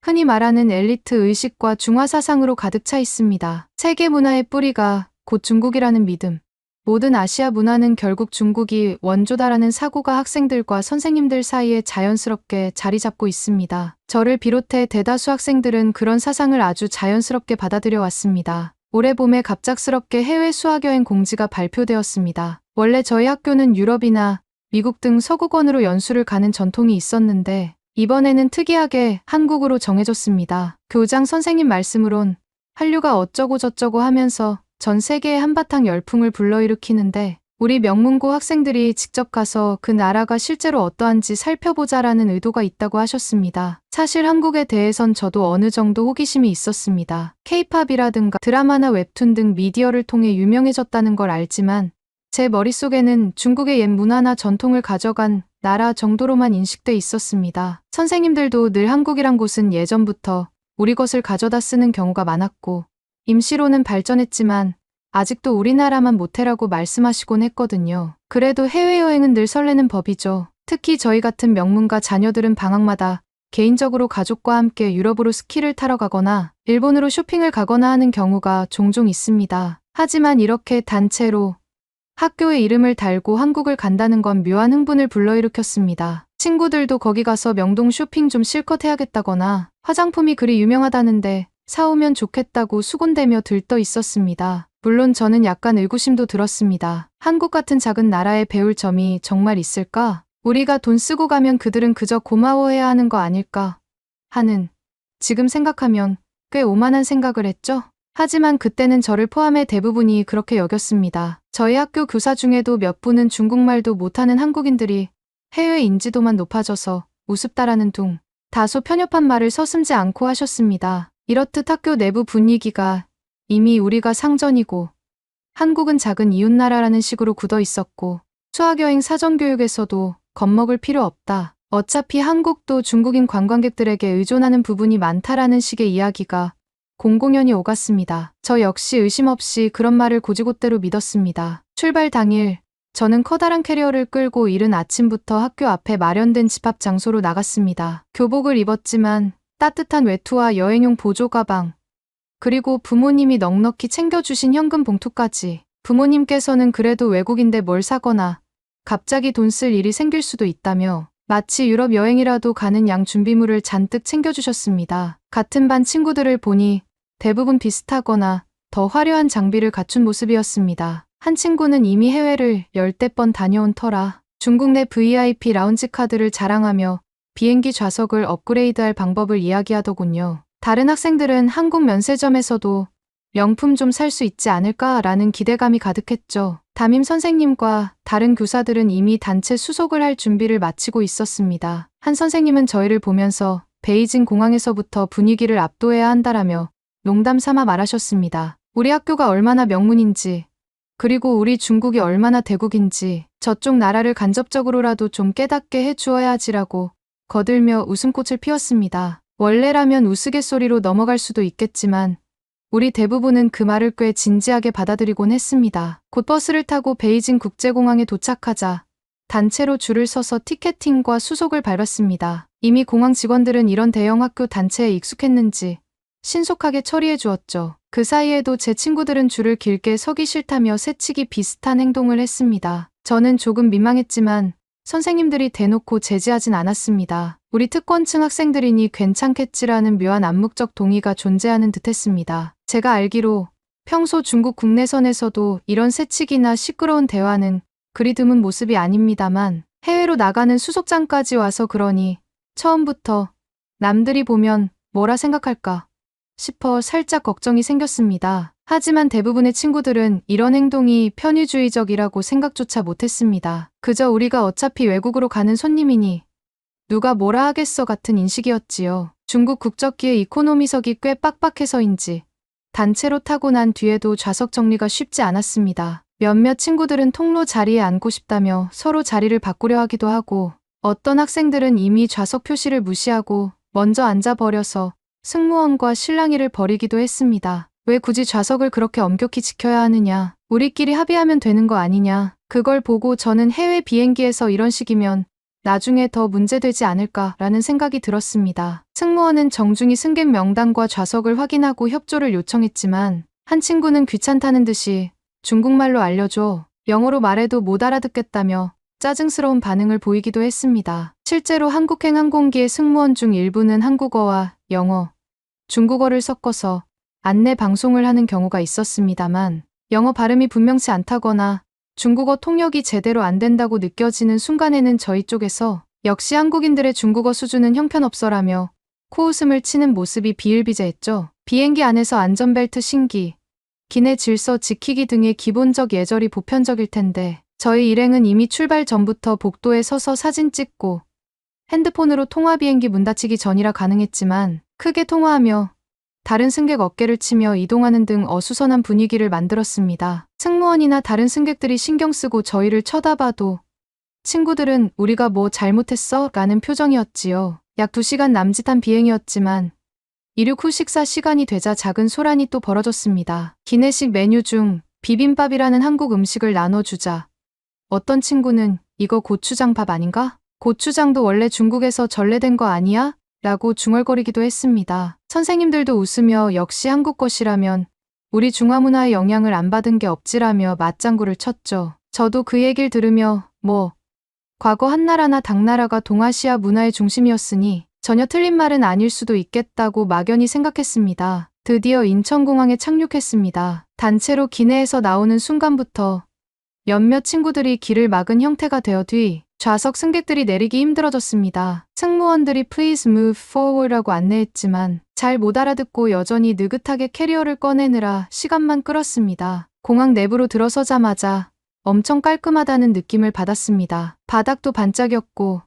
흔히 말하는 엘리트 의식과 중화 사상으로 가득 차 있습니다. 세계 문화의 뿌리가 곧 중국이라는 믿음. 모든 아시아 문화는 결국 중국이 원조다라는 사고가 학생들과 선생님들 사이에 자연스럽게 자리 잡고 있습니다. 저를 비롯해 대다수 학생들은 그런 사상을 아주 자연스럽게 받아들여 왔습니다. 올해 봄에 갑작스럽게 해외 수학여행 공지가 발표되었습니다. 원래 저희 학교는 유럽이나 미국 등 서구권으로 연수를 가는 전통이 있었는데 이번에는 특이하게 한국으로 정해졌습니다. 교장 선생님 말씀으론 한류가 어쩌고 저쩌고 하면서 전 세계에 한바탕 열풍을 불러일으키는데 우리 명문고 학생들이 직접 가서 그 나라가 실제로 어떠한지 살펴보자라는 의도가 있다고 하셨습니다. 사실 한국에 대해선 저도 어느 정도 호기심이 있었습니다. K-팝이라든가 드라마나 웹툰 등 미디어를 통해 유명해졌다는 걸 알지만 제 머릿속에는 중국의 옛 문화나 전통을 가져간 나라 정도로만 인식돼 있었습니다. 선생님들도 늘 한국이란 곳은 예전부터 우리 것을 가져다 쓰는 경우가 많았고 임시로는 발전했지만 아직도 우리나라만 못해라고 말씀하시곤 했거든요. 그래도 해외여행은 늘 설레는 법이죠. 특히 저희 같은 명문가 자녀들은 방학마다 개인적으로 가족과 함께 유럽으로 스키를 타러 가거나 일본으로 쇼핑을 가거나 하는 경우가 종종 있습니다. 하지만 이렇게 단체로 학교의 이름을 달고 한국을 간다는 건 묘한 흥분을 불러일으켰습니다. 친구들도 거기 가서 명동 쇼핑 좀 실컷 해야겠다거나 화장품이 그리 유명하다는데 사오면 좋겠다고 수군대며 들떠 있었습니다. 물론 저는 약간 의구심도 들었습니다. 한국 같은 작은 나라에 배울 점이 정말 있을까? 우리가 돈 쓰고 가면 그들은 그저 고마워해야 하는 거 아닐까? 하는, 지금 생각하면 꽤 오만한 생각을 했죠? 하지만 그때는 저를 포함해 대부분이 그렇게 여겼습니다. 저희 학교 교사 중에도 몇 분은 중국말도 못하는 한국인들이 해외 인지도만 높아져서 우습다라는 둥, 다소 편협한 말을 서슴지 않고 하셨습니다. 이렇듯 학교 내부 분위기가 이미 우리가 상전이고 한국은 작은 이웃나라라는 식으로 굳어 있었고 수학여행 사전교육에서도 겁먹을 필요 없다. 어차피 한국도 중국인 관광객들에게 의존하는 부분이 많다라는 식의 이야기가 공공연히 오갔습니다. 저 역시 의심 없이 그런 말을 곧이곧대로 믿었습니다. 출발 당일 저는 커다란 캐리어를 끌고 이른 아침부터 학교 앞에 마련된 집합 장소로 나갔습니다. 교복을 입었지만 따뜻한 외투와 여행용 보조 가방, 그리고 부모님이 넉넉히 챙겨주신 현금 봉투까지. 부모님께서는 그래도 외국인데 뭘 사거나 갑자기 돈 쓸 일이 생길 수도 있다며 마치 유럽 여행이라도 가는 양 준비물을 잔뜩 챙겨주셨습니다. 같은 반 친구들을 보니 대부분 비슷하거나 더 화려한 장비를 갖춘 모습이었습니다. 한 친구는 이미 해외를 열댓 번 다녀온 터라 중국 내 VIP 라운지 카드를 자랑하며 비행기 좌석을 업그레이드할 방법을 이야기하더군요. 다른 학생들은 한국 면세점에서도 명품 좀 살 수 있지 않을까라는 기대감이 가득했죠. 담임 선생님과 다른 교사들은 이미 단체 수속을 할 준비를 마치고 있었습니다. 한 선생님은 저희를 보면서 베이징 공항에서부터 분위기를 압도해야 한다라며 농담 삼아 말하셨습니다. 우리 학교가 얼마나 명문인지, 그리고 우리 중국이 얼마나 대국인지 저쪽 나라를 간접적으로라도 좀 깨닫게 해주어야지라고 거들며 웃음꽃을 피웠습니다. 원래라면 우스갯소리로 넘어갈 수도 있겠지만 우리 대부분은 그 말을 꽤 진지하게 받아들이곤 했습니다. 곧 버스를 타고 베이징 국제공항에 도착하자 단체로 줄을 서서 티켓팅과 수속을 밟았습니다. 이미 공항 직원들은 이런 대형 학교 단체에 익숙했는지 신속하게 처리해 주었죠. 그 사이에도 제 친구들은 줄을 길게 서기 싫다며 새치기 비슷한 행동을 했습니다. 저는 조금 민망했지만 선생님들이 대놓고 제지하진 않았습니다. 우리 특권층 학생들이니 괜찮겠지라는 묘한 암묵적 동의가 존재하는 듯했습니다. 제가 알기로 평소 중국 국내선에서도 이런 새치기나 시끄러운 대화는 그리 드문 모습이 아닙니다만 해외로 나가는 수속장까지 와서 그러니 처음부터 남들이 보면 뭐라 생각할까 싶어 살짝 걱정이 생겼습니다. 하지만 대부분의 친구들은 이런 행동이 편의주의적이라고 생각조차 못했습니다. 그저 우리가 어차피 외국으로 가는 손님이니 누가 뭐라 하겠어 같은 인식이었지요. 중국 국적기의 이코노미석이 꽤 빡빡해서인지 단체로 타고 난 뒤에도 좌석 정리가 쉽지 않았습니다. 몇몇 친구들은 통로 자리에 앉고 싶다며 서로 자리를 바꾸려 하기도 하고 어떤 학생들은 이미 좌석 표시를 무시하고 먼저 앉아버려서 승무원과 실랑이를 벌이기도 했습니다. 왜 굳이 좌석을 그렇게 엄격히 지켜야 하느냐. 우리끼리 합의하면 되는 거 아니냐. 그걸 보고 저는 해외 비행기에서 이런 식이면 나중에 더 문제되지 않을까라는 생각이 들었습니다. 승무원은 정중히 승객 명단과 좌석을 확인하고 협조를 요청했지만 한 친구는 귀찮다는 듯이 중국말로 알려줘. 영어로 말해도 못 알아듣겠다며 짜증스러운 반응을 보이기도 했습니다. 실제로 한국행 항공기의 승무원 중 일부는 한국어와 영어, 중국어를 섞어서 안내 방송을 하는 경우가 있었습니다만 영어 발음이 분명치 않다거나 중국어 통역이 제대로 안 된다고 느껴지는 순간에는 저희 쪽에서 역시 한국인들의 중국어 수준은 형편없어라며 코웃음을 치는 모습이 비일비재했죠. 비행기 안에서 안전벨트 신기, 기내 질서 지키기 등의 기본적 예절이 보편적일 텐데 저희 일행은 이미 출발 전부터 복도에 서서 사진 찍고 핸드폰으로 통화 비행기 문 닫히기 전이라 가능했지만 크게 통화하며 다른 승객 어깨를 치며 이동하는 등 어수선한 분위기를 만들었습니다. 승무원이나 다른 승객들이 신경 쓰고 저희를 쳐다봐도 친구들은 우리가 뭐 잘못했어? 라는 표정이었지요. 약 2시간 남짓한 비행이었지만 이륙 후 식사 시간이 되자 작은 소란이 또 벌어졌습니다. 기내식 메뉴 중 비빔밥이라는 한국 음식을 나눠주자 어떤 친구는 이거 고추장밥 아닌가? 고추장도 원래 중국에서 전래된 거 아니야? 라고 중얼거리기도 했습니다. 선생님들도 웃으며 역시 한국 것이라면 우리 중화문화의 영향을 안 받은 게 없지라며 맞장구를 쳤죠. 저도 그 얘기를 들으며 과거 한나라나 당나라가 동아시아 문화의 중심이었으니 전혀 틀린 말은 아닐 수도 있겠다고 막연히 생각했습니다. 드디어 인천공항에 착륙했습니다. 단체로 기내에서 나오는 순간부터 몇몇 친구들이 길을 막은 형태가 되어 뒤 좌석 승객들이 내리기 힘들어졌습니다. 승무원들이 Please move forward라고 안내했지만 잘 못 알아듣고 여전히 느긋하게 캐리어를 꺼내느라 시간만 끌었습니다. 공항 내부로 들어서자마자 엄청 깔끔하다는 느낌을 받았습니다. 바닥도 반짝였고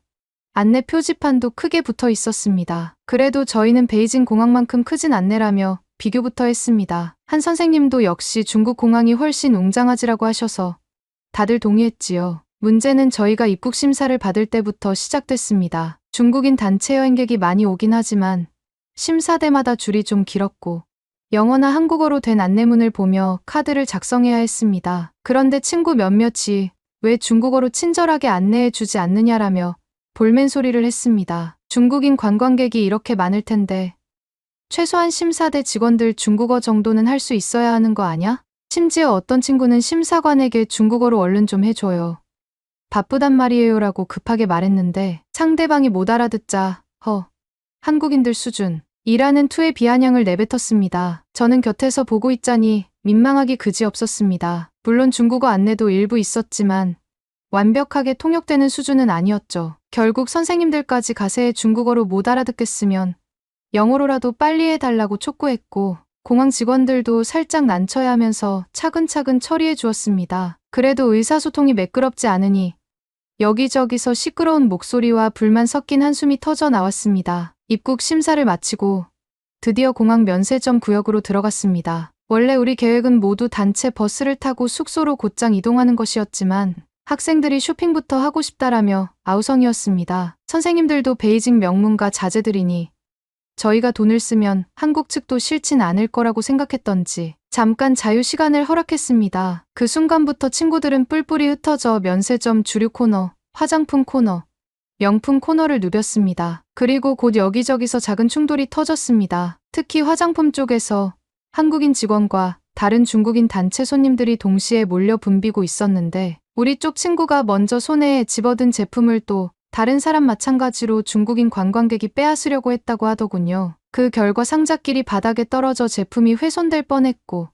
안내 표지판도 크게 붙어 있었습니다. 그래도 저희는 베이징 공항만큼 크진 않네라며 비교부터 했습니다. 한 선생님도 역시 중국 공항이 훨씬 웅장하지라고 하셔서 다들 동의했지요. 문제는 저희가 입국 심사를 받을 때부터 시작됐습니다. 중국인 단체 여행객이 많이 오긴 하지만 심사대마다 줄이 좀 길었고 영어나 한국어로 된 안내문을 보며 카드를 작성해야 했습니다. 그런데 친구 몇몇이 왜 중국어로 친절하게 안내해 주지 않느냐라며 볼멘 소리를 했습니다. 중국인 관광객이 이렇게 많을 텐데 최소한 심사대 직원들 중국어 정도는 할 수 있어야 하는 거 아냐? 심지어 어떤 친구는 심사관에게 중국어로 얼른 좀 해줘요. 바쁘단 말이에요 라고 급하게 말했는데 상대방이 못 알아듣자 한국인들 수준 이라는 투의 비아냥을 내뱉었습니다. 저는 곁에서 보고 있자니 민망하기 그지없었습니다. 물론 중국어 안내도 일부 있었지만 완벽하게 통역되는 수준은 아니었죠. 결국 선생님들까지 가세에 중국어로 못 알아듣겠으면 영어로라도 빨리 해달라고 촉구했고 공항 직원들도 살짝 난처해 하면서 차근차근 처리해 주었습니다. 그래도 의사소통이 매끄럽지 않으니 여기저기서 시끄러운 목소리와 불만 섞인 한숨이 터져 나왔습니다. 입국 심사를 마치고 드디어 공항 면세점 구역으로 들어갔습니다. 원래 우리 계획은 모두 단체 버스를 타고 숙소로 곧장 이동하는 것이었지만 학생들이 쇼핑부터 하고 싶다라며 아우성이었습니다. 선생님들도 베이징 명문가 자제들이니 저희가 돈을 쓰면 한국 측도 싫진 않을 거라고 생각했던지 잠깐 자유 시간을 허락했습니다. 그 순간부터 친구들은 뿔뿔이 흩어져 면세점 주류 코너, 화장품 코너, 명품 코너를 누볐습니다. 그리고 곧 여기저기서 작은 충돌이 터졌습니다. 특히 화장품 쪽에서 한국인 직원과 다른 중국인 단체 손님들이 동시에 몰려 붐비고 있었는데 우리 쪽 친구가 먼저 손에 집어든 제품을 또 다른 사람 마찬가지로 중국인 관광객이 빼앗으려고 했다고 하더군요. 그 결과 상자끼리 바닥에 떨어져 제품이 훼손될 뻔했고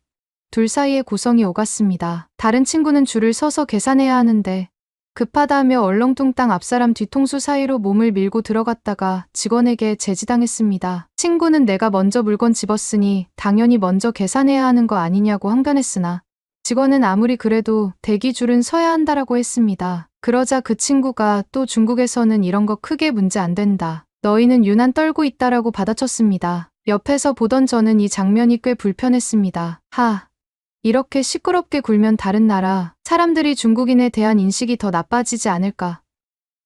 둘 사이에 고성이 오갔습니다. 다른 친구는 줄을 서서 계산해야 하는데 급하다며 얼렁뚱땅 앞사람 뒤통수 사이로 몸을 밀고 들어갔다가 직원에게 제지당했습니다. 친구는 내가 먼저 물건 집었으니 당연히 먼저 계산해야 하는 거 아니냐고 항변했으나 직원은 아무리 그래도 대기 줄은 서야 한다라고 했습니다. 그러자 그 친구가 또 중국에서는 이런 거 크게 문제 안 된다. 너희는 유난 떨고 있다라고 받아쳤습니다. 옆에서 보던 저는 이 장면이 꽤 불편했습니다. 이렇게 시끄럽게 굴면 다른 나라 사람들이 중국인에 대한 인식이 더 나빠지지 않을까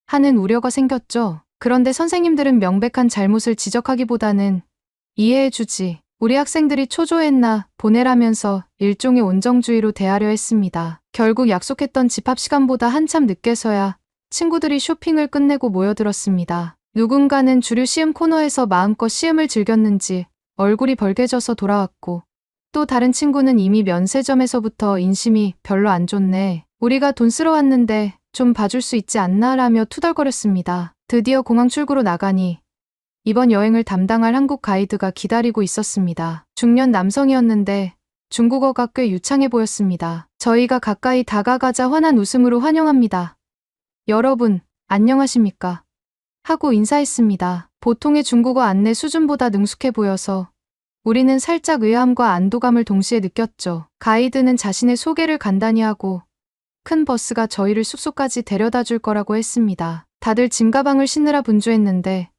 하는 우려가 생겼죠. 그런데 선생님들은 명백한 잘못을 지적하기보다는 이해해주지. 우리 학생들이 초조했나 보내라면서 일종의 온정주의로 대하려 했습니다. 결국 약속했던 집합 시간보다 한참 늦게서야 친구들이 쇼핑을 끝내고 모여들었습니다. 누군가는 주류 시음 코너에서 마음껏 시음을 즐겼는지 얼굴이 벌개져서 돌아왔고 또 다른 친구는 이미 면세점에서부터 인심이 별로 안 좋네. 우리가 돈 쓰러 왔는데 좀 봐줄 수 있지 않나 라며 투덜거렸습니다. 드디어 공항 출구로 나가니 이번 여행을 담당할 한국 가이드가 기다리고 있었습니다. 중년 남성이었는데 중국어가 꽤 유창해 보였습니다. 저희가 가까이 다가가자 환한 웃음으로 환영합니다. 여러분, 안녕하십니까? 하고 인사했습니다. 보통의 중국어 안내 수준보다 능숙해 보여서 우리는 살짝 의아함과 안도감을 동시에 느꼈죠. 가이드는 자신의 소개를 간단히 하고 큰 버스가 저희를 숙소까지 데려다 줄 거라고 했습니다. 다들 짐가방을 싣느라 분주했는데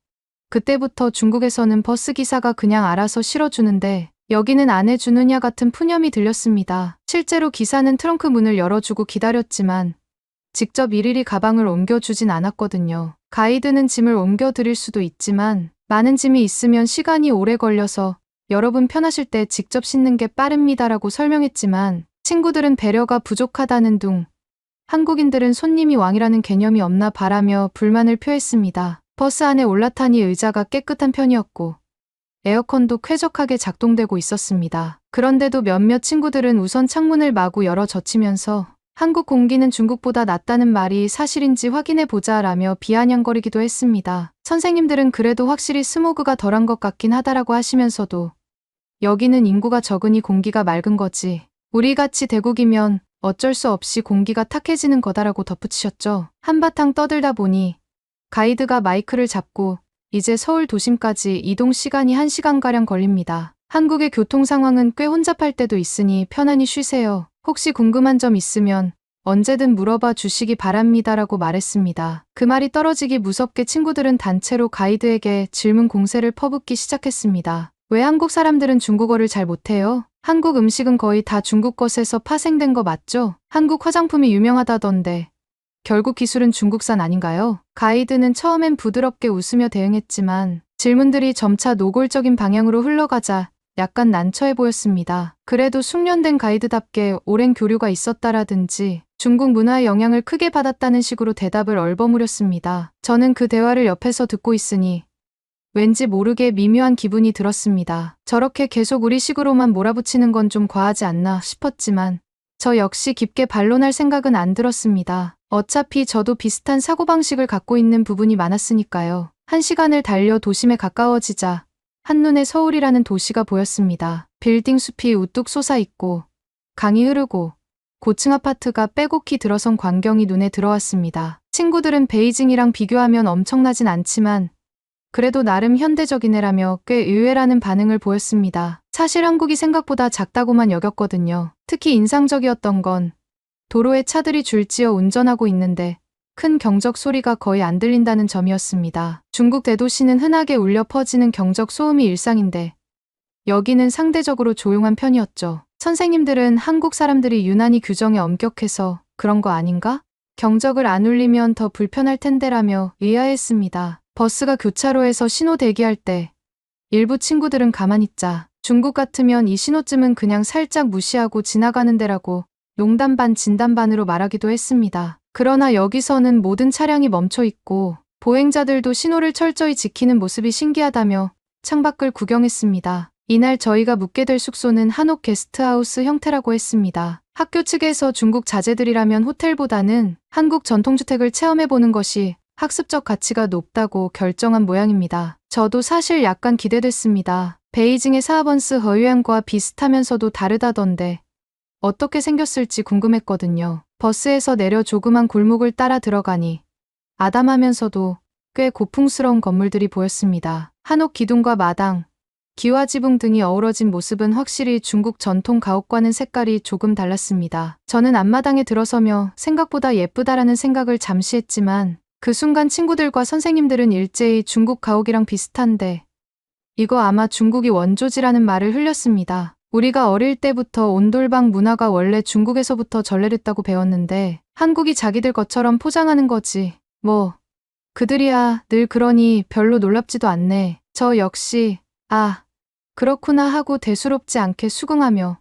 그때부터 중국에서는 버스 기사가 그냥 알아서 실어주는데 여기는 안 해주느냐 같은 푸념이 들렸습니다. 실제로 기사는 트렁크 문을 열어주고 기다렸지만 직접 일일이 가방을 옮겨주진 않았거든요. 가이드는 짐을 옮겨드릴 수도 있지만 많은 짐이 있으면 시간이 오래 걸려서 여러분 편하실 때 직접 싣는 게 빠릅니다라고 설명했지만 친구들은 배려가 부족하다는 둥 한국인들은 손님이 왕이라는 개념이 없나 바라며 불만을 표했습니다. 버스 안에 올라타니 의자가 깨끗한 편이었고 에어컨도 쾌적하게 작동되고 있었습니다. 그런데도 몇몇 친구들은 우선 창문을 마구 열어 젖히면서 한국 공기는 중국보다 낫다는 말이 사실인지 확인해보자 라며 비아냥거리기도 했습니다. 선생님들은 그래도 확실히 스모그가 덜한 것 같긴 하다라고 하시면서도 여기는 인구가 적으니 공기가 맑은 거지. 우리같이 대국이면 어쩔 수 없이 공기가 탁해지는 거다라고 덧붙이셨죠. 한바탕 떠들다 보니 가이드가 마이크를 잡고 이제 서울 도심까지 이동 시간이 1시간가량 걸립니다. 한국의 교통 상황은 꽤 혼잡할 때도 있으니 편안히 쉬세요. 혹시 궁금한 점 있으면 언제든 물어봐 주시기 바랍니다라고 말했습니다. 그 말이 떨어지기 무섭게 친구들은 단체로 가이드에게 질문 공세를 퍼붓기 시작했습니다. 왜 한국 사람들은 중국어를 잘 못해요? 한국 음식은 거의 다 중국 것에서 파생된 거 맞죠? 한국 화장품이 유명하다던데 결국 기술은 중국산 아닌가요? 가이드는 처음엔 부드럽게 웃으며 대응했지만 질문들이 점차 노골적인 방향으로 흘러가자 약간 난처해 보였습니다. 그래도 숙련된 가이드답게 오랜 교류가 있었다라든지 중국 문화의 영향을 크게 받았다는 식으로 대답을 얼버무렸습니다. 저는 그 대화를 옆에서 듣고 있으니 왠지 모르게 미묘한 기분이 들었습니다. 저렇게 계속 우리식으로만 몰아붙이는 건 좀 과하지 않나 싶었지만 저 역시 깊게 반론할 생각은 안 들었습니다. 어차피 저도 비슷한 사고방식을 갖고 있는 부분이 많았으니까요. 1시간을 달려 도심에 가까워지자 한눈에 서울이라는 도시가 보였습니다. 빌딩 숲이 우뚝 솟아있고 강이 흐르고 고층 아파트가 빼곡히 들어선 광경이 눈에 들어왔습니다. 친구들은 베이징이랑 비교하면 엄청나진 않지만 그래도 나름 현대적이네라며 꽤 의외라는 반응을 보였습니다. 사실 한국이 생각보다 작다고만 여겼거든요. 특히 인상적이었던 건 도로에 차들이 줄지어 운전하고 있는데 큰 경적 소리가 거의 안 들린다는 점이었습니다. 중국 대도시는 흔하게 울려 퍼지는 경적 소음이 일상인데 여기는 상대적으로 조용한 편이었죠. 선생님들은 한국 사람들이 유난히 규정에 엄격해서 그런 거 아닌가? 경적을 안 울리면 더 불편할 텐데라며 의아했습니다. 버스가 교차로에서 신호 대기할 때 일부 친구들은 가만히 있자. 중국 같으면 이 신호쯤은 그냥 살짝 무시하고 지나가는 데라고 농담 반 진담 반으로 말하기도 했습니다. 그러나 여기서는 모든 차량이 멈춰 있고 보행자들도 신호를 철저히 지키는 모습이 신기하다며 창밖을 구경했습니다. 이날 저희가 묵게 될 숙소는 한옥 게스트하우스 형태라고 했습니다. 학교 측에서 중국 자제들이라면 호텔보다는 한국 전통주택을 체험해보는 것이 학습적 가치가 높다고 결정한 모양입니다. 저도 사실 약간 기대됐습니다. 베이징의 사하번스 허유안과 비슷하면서도 다르다던데 어떻게 생겼을지 궁금했거든요. 버스에서 내려 조그만 골목을 따라 들어가니 아담하면서도 꽤 고풍스러운 건물들이 보였습니다. 한옥 기둥과 마당, 기와 지붕 등이 어우러진 모습은 확실히 중국 전통 가옥과는 색깔이 조금 달랐습니다. 저는 앞마당에 들어서며 생각보다 예쁘다라는 생각을 잠시 했지만 그 순간 친구들과 선생님들은 일제히 중국 가옥이랑 비슷한데 이거 아마 중국이 원조지라는 말을 흘렸습니다. 우리가 어릴 때부터 온돌방 문화가 원래 중국에서부터 전래됐다고 배웠는데 한국이 자기들 것처럼 포장하는 거지. 뭐 그들이야 늘 그러니 별로 놀랍지도 않네. 저 역시 아 그렇구나 하고 대수롭지 않게 수긍하며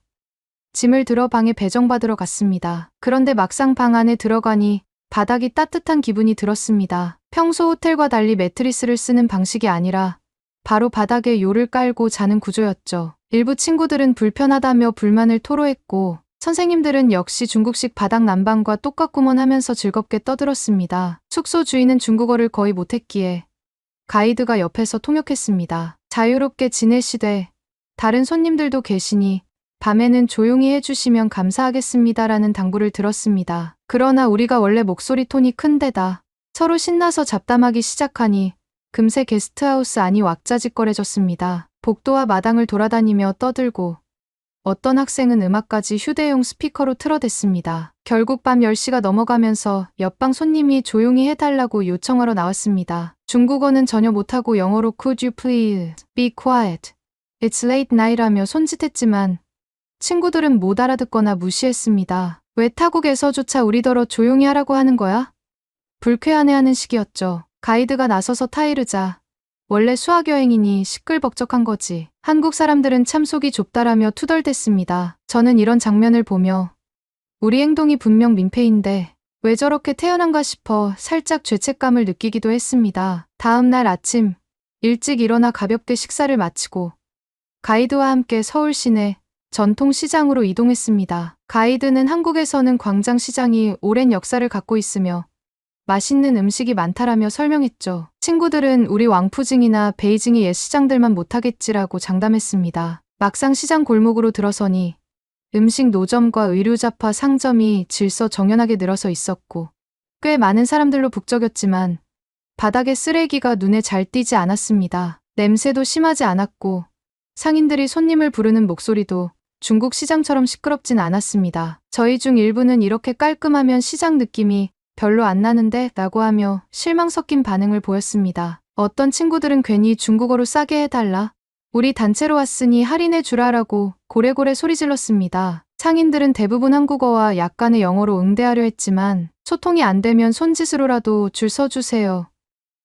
짐을 들어 방에 배정받으러 갔습니다. 그런데 막상 방 안에 들어가니 바닥이 따뜻한 기분이 들었습니다. 평소 호텔과 달리 매트리스를 쓰는 방식이 아니라 바로 바닥에 요를 깔고 자는 구조였죠. 일부 친구들은 불편하다며 불만을 토로했고 선생님들은 역시 중국식 바닥 난방과 똑같구먼 하면서 즐겁게 떠들었습니다. 숙소 주인은 중국어를 거의 못했기에 가이드가 옆에서 통역했습니다. 자유롭게 지내시되 다른 손님들도 계시니 밤에는 조용히 해주시면 감사하겠습니다라는 당부를 들었습니다. 그러나 우리가 원래 목소리 톤이 큰 데다 서로 신나서 잡담하기 시작하니 금세 게스트하우스 안이 왁자지껄해졌습니다. 복도와 마당을 돌아다니며 떠들고 어떤 학생은 음악까지 휴대용 스피커로 틀어댔습니다. 결국 밤 10시가 넘어가면서 옆방 손님이 조용히 해달라고 요청하러 나왔습니다. 중국어는 전혀 못하고 영어로 Could you please be quiet? It's late night 라며 손짓했지만 친구들은 못 알아듣거나 무시했습니다. 왜 타국에서조차 우리더러 조용히 하라고 하는 거야? 불쾌해하는 식이었죠. 가이드가 나서서 타이르자 원래 수학여행이니 시끌벅적한 거지. 한국 사람들은 참 속이 좁다라며 투덜댔습니다. 저는 이런 장면을 보며 우리 행동이 분명 민폐인데 왜 저렇게 태어난가 싶어 살짝 죄책감을 느끼기도 했습니다. 다음 날 아침 일찍 일어나 가볍게 식사를 마치고 가이드와 함께 서울 시내 전통시장으로 이동했습니다. 가이드는 한국에서는 광장시장이 오랜 역사를 갖고 있으며 맛있는 음식이 많다라며 설명했죠. 친구들은 우리 왕푸징이나 베이징의 옛 시장들만 못하겠지라고 장담했습니다. 막상 시장 골목으로 들어서니 음식 노점과 의류잡화 상점이 질서정연하게 늘어서 있었고 꽤 많은 사람들로 북적였지만 바닥에 쓰레기가 눈에 잘 띄지 않았습니다. 냄새도 심하지 않았고 상인들이 손님을 부르는 목소리도 중국 시장처럼 시끄럽진 않았습니다. 저희 중 일부는 이렇게 깔끔하면 시장 느낌이 별로 안 나는데 라고 하며 실망 섞인 반응을 보였습니다. 어떤 친구들은 괜히 중국어로 싸게 해달라. 우리 단체로 왔으니 할인해 주라라고 고래고래 소리 질렀습니다. 상인들은 대부분 한국어와 약간의 영어로 응대하려 했지만 소통이 안 되면 손짓으로라도 줄 서주세요.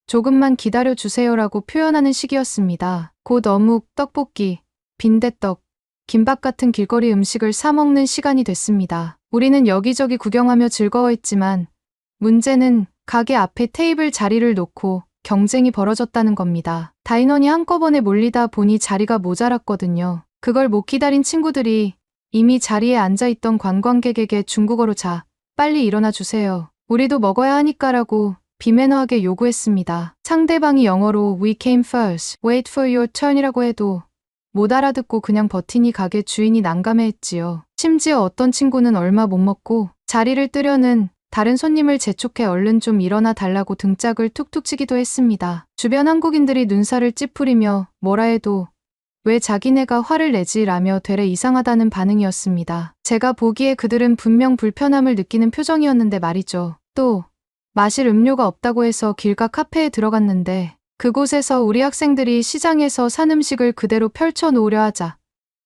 조금만 기다려 주세요라고 표현하는 식이었습니다. 곧 어묵, 떡볶이, 빈대떡, 김밥 같은 길거리 음식을 사 먹는 시간이 됐습니다. 우리는 여기저기 구경하며 즐거워했지만 문제는 가게 앞에 테이블 자리를 놓고 경쟁이 벌어졌다는 겁니다. 다인원이 한꺼번에 몰리다 보니 자리가 모자랐거든요. 그걸 못 기다린 친구들이 이미 자리에 앉아있던 관광객에게 중국어로 자, 빨리 일어나 주세요. 우리도 먹어야 하니까라고 비매너하게 요구했습니다. 상대방이 영어로 We came first, wait for your turn이라고 해도 못 알아듣고 그냥 버티니 가게 주인이 난감해했지요. 심지어 어떤 친구는 얼마 못 먹고 자리를 뜨려는 다른 손님을 재촉해 얼른 좀 일어나 달라고 등짝을 툭툭 치기도 했습니다. 주변 한국인들이 눈살을 찌푸리며 뭐라 해도 왜 자기네가 화를 내지라며 되레 이상하다는 반응이었습니다. 제가 보기에 그들은 분명 불편함을 느끼는 표정이었는데 말이죠. 또 마실 음료가 없다고 해서 길가 카페에 들어갔는데 그곳에서 우리 학생들이 시장에서 산 음식을 그대로 펼쳐 놓으려 하자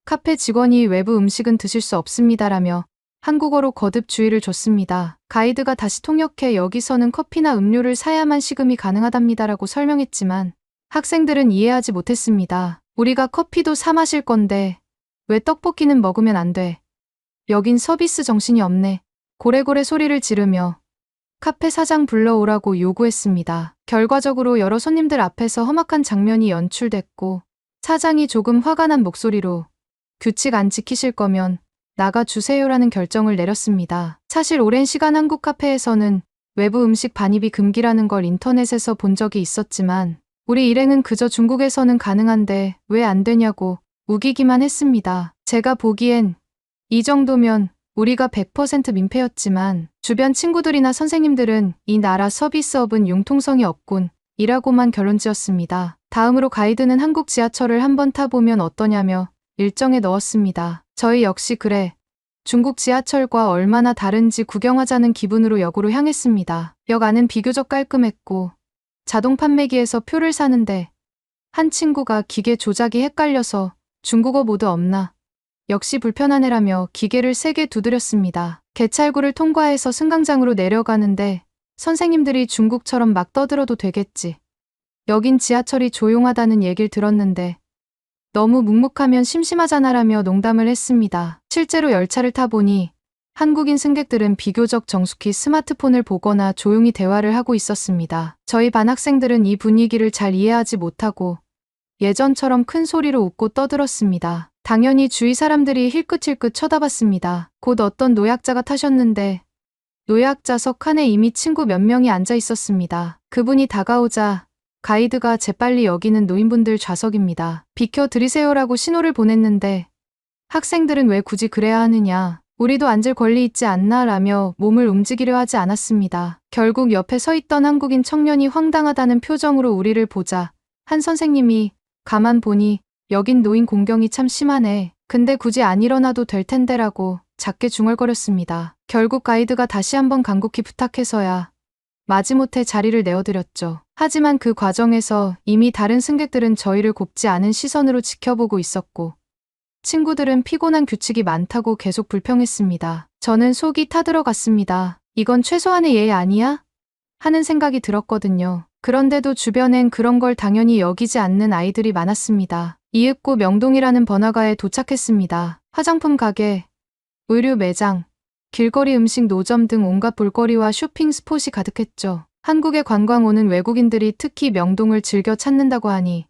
카페 직원이 외부 음식은 드실 수 없습니다라며 한국어로 거듭 주의를 줬습니다. 가이드가 다시 통역해 여기서는 커피나 음료를 사야만 시금이 가능하답니다라고 설명했지만 학생들은 이해하지 못했습니다. 우리가 커피도 사 마실 건데 왜 떡볶이는 먹으면 안 돼. 여긴 서비스 정신이 없네. 고래고래 소리를 지르며 카페 사장 불러오라고 요구했습니다. 결과적으로 여러 손님들 앞에서 험악한 장면이 연출됐고 사장이 조금 화가 난 목소리로 규칙 안 지키실 거면 나가주세요라는 결정을 내렸습니다. 사실 오랜 시간 한국 카페에서는 외부 음식 반입이 금기라는 걸 인터넷에서 본 적이 있었지만 우리 일행은 그저 중국에서는 가능한데 왜 안 되냐고 우기기만 했습니다. 제가 보기엔 이 정도면 우리가 100% 민폐였지만 주변 친구들이나 선생님들은 이 나라 서비스업은 융통성이 없군 이라고만 결론지었습니다. 다음으로 가이드는 한국 지하철을 한번 타보면 어떠냐며 일정에 넣었습니다. 저희 역시 그래. 중국 지하철과 얼마나 다른지 구경하자는 기분으로 역으로 향했습니다. 역 안은 비교적 깔끔했고 자동 판매기에서 표를 사는데 한 친구가 기계 조작이 헷갈려서 중국어 모드 없나? 역시 불편한 애라며 기계를 3개 두드렸습니다. 개찰구를 통과해서 승강장으로 내려가는데 선생님들이 중국처럼 막 떠들어도 되겠지. 여긴 지하철이 조용하다는 얘길 들었는데 너무 묵묵하면 심심하잖아라며 농담을 했습니다. 실제로 열차를 타보니 한국인 승객들은 비교적 정숙히 스마트폰을 보거나 조용히 대화를 하고 있었습니다. 저희 반 학생들은 이 분위기를 잘 이해하지 못하고 예전처럼 큰 소리로 웃고 떠들었습니다. 당연히 주위 사람들이 힐끗힐끗 쳐다봤습니다. 곧 어떤 노약자가 타셨는데 노약자석 칸에 이미 친구 몇 명이 앉아 있었습니다. 그분이 다가오자 가이드가 재빨리 여기는 노인분들 좌석입니다. 비켜드리세요라고 신호를 보냈는데 학생들은 왜 굳이 그래야 하느냐. 우리도 앉을 권리 있지 않나 라며 몸을 움직이려 하지 않았습니다. 결국 옆에 서 있던 한국인 청년이 황당하다는 표정으로 우리를 보자 한 선생님이 가만 보니 여긴 노인 공경이 참 심하네. 근데 굳이 안 일어나도 될 텐데라고 작게 중얼거렸습니다. 결국 가이드가 다시 한번 간곡히 부탁해서야 마지못해 자리를 내어드렸죠. 하지만 그 과정에서 이미 다른 승객들은 저희를 곱지 않은 시선으로 지켜보고 있었고 친구들은 피곤한 규칙이 많다고 계속 불평했습니다. 저는 속이 타들어갔습니다. 이건 최소한의 예의 아니야? 하는 생각이 들었거든요. 그런데도 주변엔 그런 걸 당연히 여기지 않는 아이들이 많았습니다. 이윽고 명동이라는 번화가에 도착했습니다. 화장품 가게, 의류 매장, 길거리 음식 노점 등 온갖 볼거리와 쇼핑 스폿이 가득했죠. 한국에 관광 오는 외국인들이 특히 명동을 즐겨 찾는다고 하니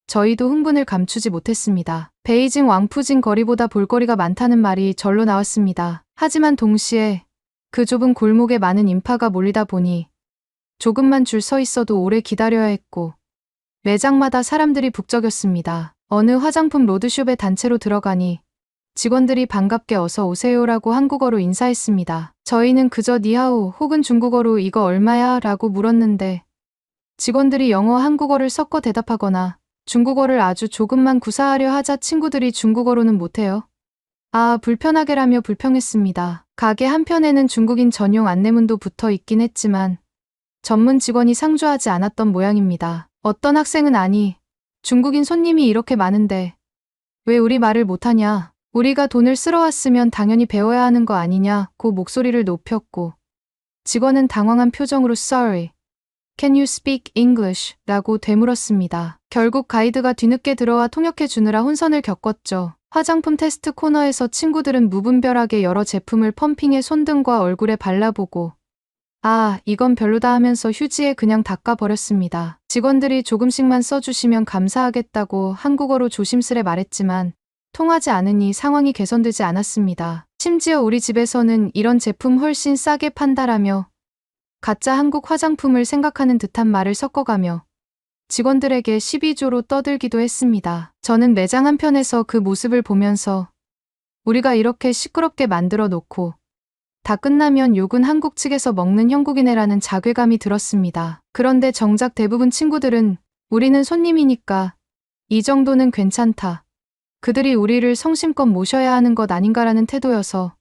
저희도 흥분을 감추지 못했습니다. 베이징 왕푸진 거리보다 볼거리가 많다는 말이 절로 나왔습니다. 하지만 동시에 그 좁은 골목에 많은 인파가 몰리다 보니 조금만 줄 서 있어도 오래 기다려야 했고 매장마다 사람들이 북적였습니다. 어느 화장품 로드숍에 단체로 들어가니 직원들이 반갑게 어서 오세요라고 한국어로 인사했습니다. 저희는 그저 니하오 혹은 중국어로 이거 얼마야? 라고 물었는데 직원들이 영어 한국어를 섞어 대답하거나 중국어를 아주 조금만 구사하려 하자 친구들이 중국어로는 못해요. 아, 불편하게라며 불평했습니다. 가게 한편에는 중국인 전용 안내문도 붙어 있긴 했지만 전문 직원이 상주하지 않았던 모양입니다. 어떤 학생은 아니, 중국인 손님이 이렇게 많은데 왜 우리 말을 못하냐? 우리가 돈을 쓰러 왔으면 당연히 배워야 하는 거 아니냐고 목소리를 높였고 직원은 당황한 표정으로 Sorry, can you speak English? 라고 되물었습니다. 결국 가이드가 뒤늦게 들어와 통역해 주느라 혼선을 겪었죠. 화장품 테스트 코너에서 친구들은 무분별하게 여러 제품을 펌핑해 손등과 얼굴에 발라보고 아, 이건 별로다 하면서 휴지에 그냥 닦아버렸습니다. 직원들이 조금씩만 써주시면 감사하겠다고 한국어로 조심스레 말했지만 통하지 않으니 상황이 개선되지 않았습니다. 심지어 우리 집에서는 이런 제품 훨씬 싸게 판다라며 가짜 한국 화장품을 생각하는 듯한 말을 섞어가며 직원들에게 시비조로 떠들기도 했습니다. 저는 매장 한편에서 그 모습을 보면서 우리가 이렇게 시끄럽게 만들어 놓고 다 끝나면 욕은 한국 측에서 먹는 형국이네라는 자괴감이 들었습니다. 그런데 정작 대부분 친구들은 우리는 손님이니까 이 정도는 괜찮다. 그들이 우리를 성심껏 모셔야 하는 것 아닌가라는 태도여서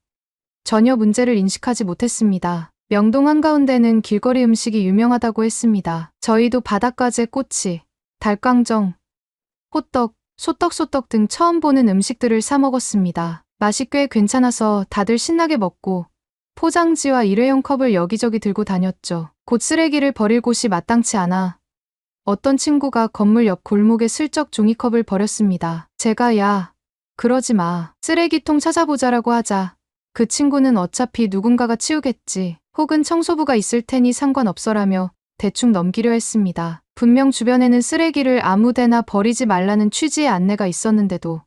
전혀 문제를 인식하지 못했습니다. 명동 한가운데는 길거리 음식이 유명하다고 했습니다. 저희도 바닷가재 꼬치, 닭강정, 호떡, 소떡소떡 등 처음 보는 음식들을 사 먹었습니다. 맛이 꽤 괜찮아서 다들 신나게 먹고 포장지와 일회용 컵을 여기저기 들고 다녔죠. 곧 쓰레기를 버릴 곳이 마땅치 않아 어떤 친구가 건물 옆 골목에 슬쩍 종이컵을 버렸습니다. 제가 야, 그러지 마. 쓰레기통 찾아보자라고 하자 그 친구는 어차피 누군가가 치우겠지. 혹은 청소부가 있을 테니 상관없어라며 대충 넘기려 했습니다. 분명 주변에는 쓰레기를 아무데나 버리지 말라는 취지의 안내가 있었는데도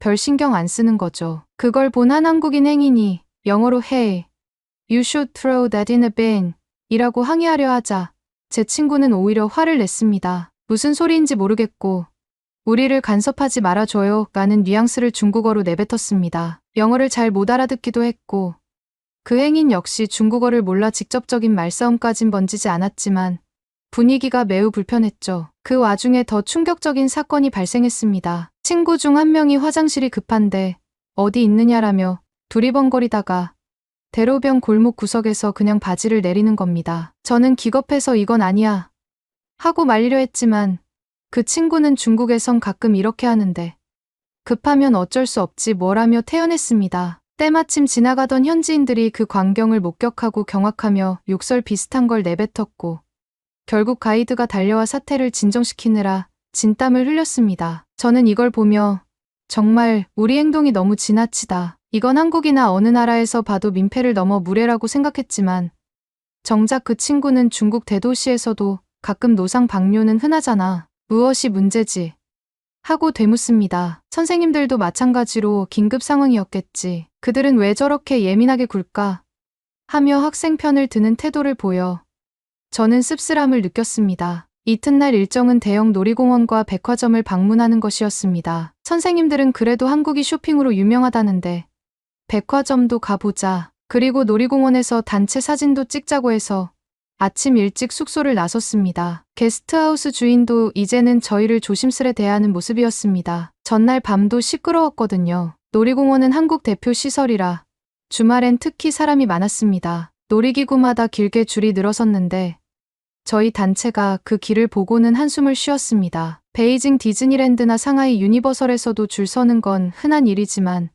별 신경 안 쓰는 거죠. 그걸 본 한 한국인 행인이 영어로 Hey, you should throw that in a bin 이라고 항의하려 하자 제 친구는 오히려 화를 냈습니다. 무슨 소리인지 모르겠고 우리를 간섭하지 말아줘요 라는 뉘앙스를 중국어로 내뱉었습니다. 영어를 잘 못 알아듣기도 했고 그 행인 역시 중국어를 몰라 직접적인 말싸움까진 번지지 않았지만 분위기가 매우 불편했죠. 그 와중에 더 충격적인 사건이 발생했습니다. 친구 중 한 명이 화장실이 급한데 어디 있느냐라며 두리번거리다가 대로변 골목 구석에서 그냥 바지를 내리는 겁니다. 저는 기겁해서 이건 아니야 하고 말리려 했지만 그 친구는 중국에선 가끔 이렇게 하는데 급하면 어쩔 수 없지 뭐라며 태연했습니다. 때마침 지나가던 현지인들이 그 광경을 목격하고 경악하며 욕설 비슷한 걸 내뱉었고 결국 가이드가 달려와 사태를 진정시키느라 진땀을 흘렸습니다. 저는 이걸 보며 정말 우리 행동이 너무 지나치다. 이건 한국이나 어느 나라에서 봐도 민폐를 넘어 무례라고 생각했지만 정작 그 친구는 중국 대도시에서도 가끔 노상 방뇨는 흔하잖아. 무엇이 문제지? 하고 되묻습니다. 선생님들도 마찬가지로 긴급 상황이었겠지. 그들은 왜 저렇게 예민하게 굴까? 하며 학생 편을 드는 태도를 보여 저는 씁쓸함을 느꼈습니다. 이튿날 일정은 대형 놀이공원과 백화점을 방문하는 것이었습니다. 선생님들은 그래도 한국이 쇼핑으로 유명하다는데 백화점도 가보자. 그리고 놀이공원에서 단체 사진도 찍자고 해서 아침 일찍 숙소를 나섰습니다. 게스트하우스 주인도 이제는 저희를 조심스레 대하는 모습이었습니다. 전날 밤도 시끄러웠거든요. 놀이공원은 한국 대표 시설이라 주말엔 특히 사람이 많았습니다. 놀이기구마다 길게 줄이 늘어섰는데 저희 단체가 그 길을 보고는 한숨을 쉬었습니다. 베이징 디즈니랜드나 상하이 유니버설에서도 줄 서는 건 흔한 일이지만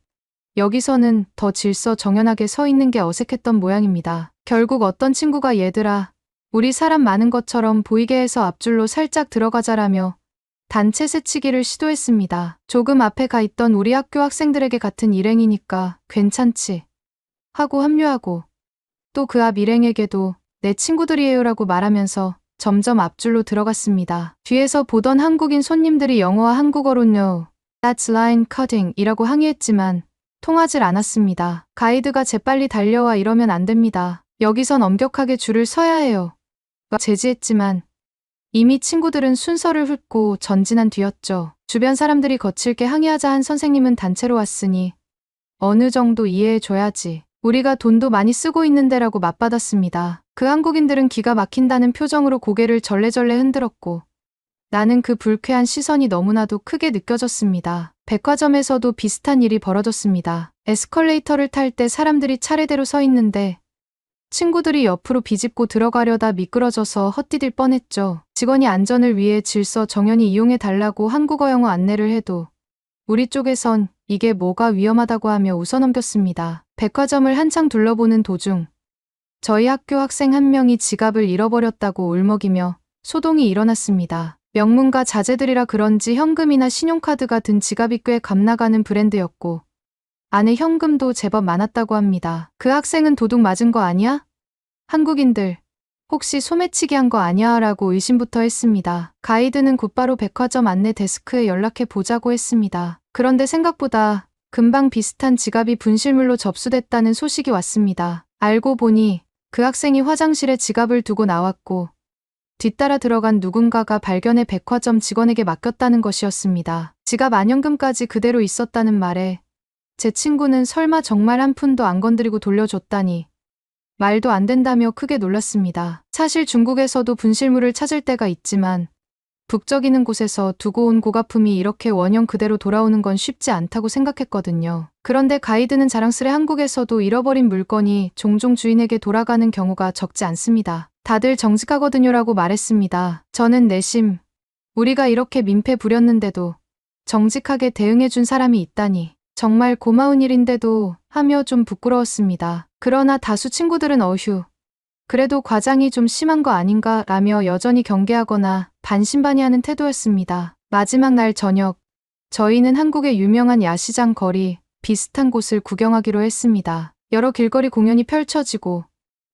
여기서는 더 질서정연하게 서 있는 게 어색했던 모양입니다. 결국 어떤 친구가 얘들아, 우리 사람 많은 것처럼 보이게 해서 앞줄로 살짝 들어가자라며 단체 새치기를 시도했습니다. 조금 앞에 가 있던 우리 학교 학생들에게 같은 일행이니까 괜찮지 하고 합류하고 또 그 앞 일행에게도 내 친구들이에요라고 말하면서 점점 앞줄로 들어갔습니다. 뒤에서 보던 한국인 손님들이 영어와 한국어로 No, that's line cutting 이라고 항의했지만 통하질 않았습니다. 가이드가 재빨리 달려와 이러면 안 됩니다. 여기선 엄격하게 줄을 서야 해요. 제지했지만 이미 친구들은 순서를 훑고 전진한 뒤였죠. 주변 사람들이 거칠게 항의하자 한 선생님은 단체로 왔으니 어느 정도 이해해줘야지. 우리가 돈도 많이 쓰고 있는데라고 맞받았습니다. 그 한국인들은 기가 막힌다는 표정으로 고개를 절레절레 흔들었고 나는 그 불쾌한 시선이 너무나도 크게 느껴졌습니다. 백화점에서도 비슷한 일이 벌어졌습니다. 에스컬레이터를 탈 때 사람들이 차례대로 서 있는데 친구들이 옆으로 비집고 들어가려다 미끄러져서 헛디딜 뻔했죠. 직원이 안전을 위해 질서 정연히 이용해 달라고 한국어 영어 안내를 해도 우리 쪽에선 이게 뭐가 위험하다고 하며 웃어넘겼습니다. 백화점을 한창 둘러보는 도중 저희 학교 학생 한 명이 지갑을 잃어버렸다고 울먹이며 소동이 일어났습니다. 명문가 자재들이라 그런지 현금이나 신용카드가 든 지갑이 꽤 값나가는 브랜드였고 안에 현금도 제법 많았다고 합니다. 그 학생은 도둑 맞은 거 아니야? 한국인들 혹시 소매치기 한 거 아니야? 라고 의심부터 했습니다. 가이드는 곧바로 백화점 안내 데스크에 연락해 보자고 했습니다. 그런데 생각보다 금방 비슷한 지갑이 분실물로 접수됐다는 소식이 왔습니다. 알고 보니 그 학생이 화장실에 지갑을 두고 나왔고 뒤따라 들어간 누군가가 발견해 백화점 직원에게 맡겼다는 것이었습니다. 지갑 안현금까지 그대로 있었다는 말에 제 친구는 설마 정말 한 푼도 안 건드리고 돌려줬다니 말도 안 된다며 크게 놀랐습니다. 사실 중국에서도 분실물을 찾을 때가 있지만 북적이는 곳에서 두고 온 고가품이 이렇게 원형 그대로 돌아오는 건 쉽지 않다고 생각했거든요. 그런데 가이드는 자랑스레 한국에서도 잃어버린 물건이 종종 주인에게 돌아가는 경우가 적지 않습니다. 다들 정직하거든요 라고 말했습니다. 저는 내심 우리가 이렇게 민폐 부렸는데도 정직하게 대응해준 사람이 있다니 정말 고마운 일인데도 하며 좀 부끄러웠습니다. 그러나 다수 친구들은 어휴 그래도 과장이 좀 심한 거 아닌가 라며 여전히 경계하거나 반신반의하는 태도였습니다. 마지막 날 저녁 저희는 한국의 유명한 야시장 거리 비슷한 곳을 구경하기로 했습니다. 여러 길거리 공연이 펼쳐지고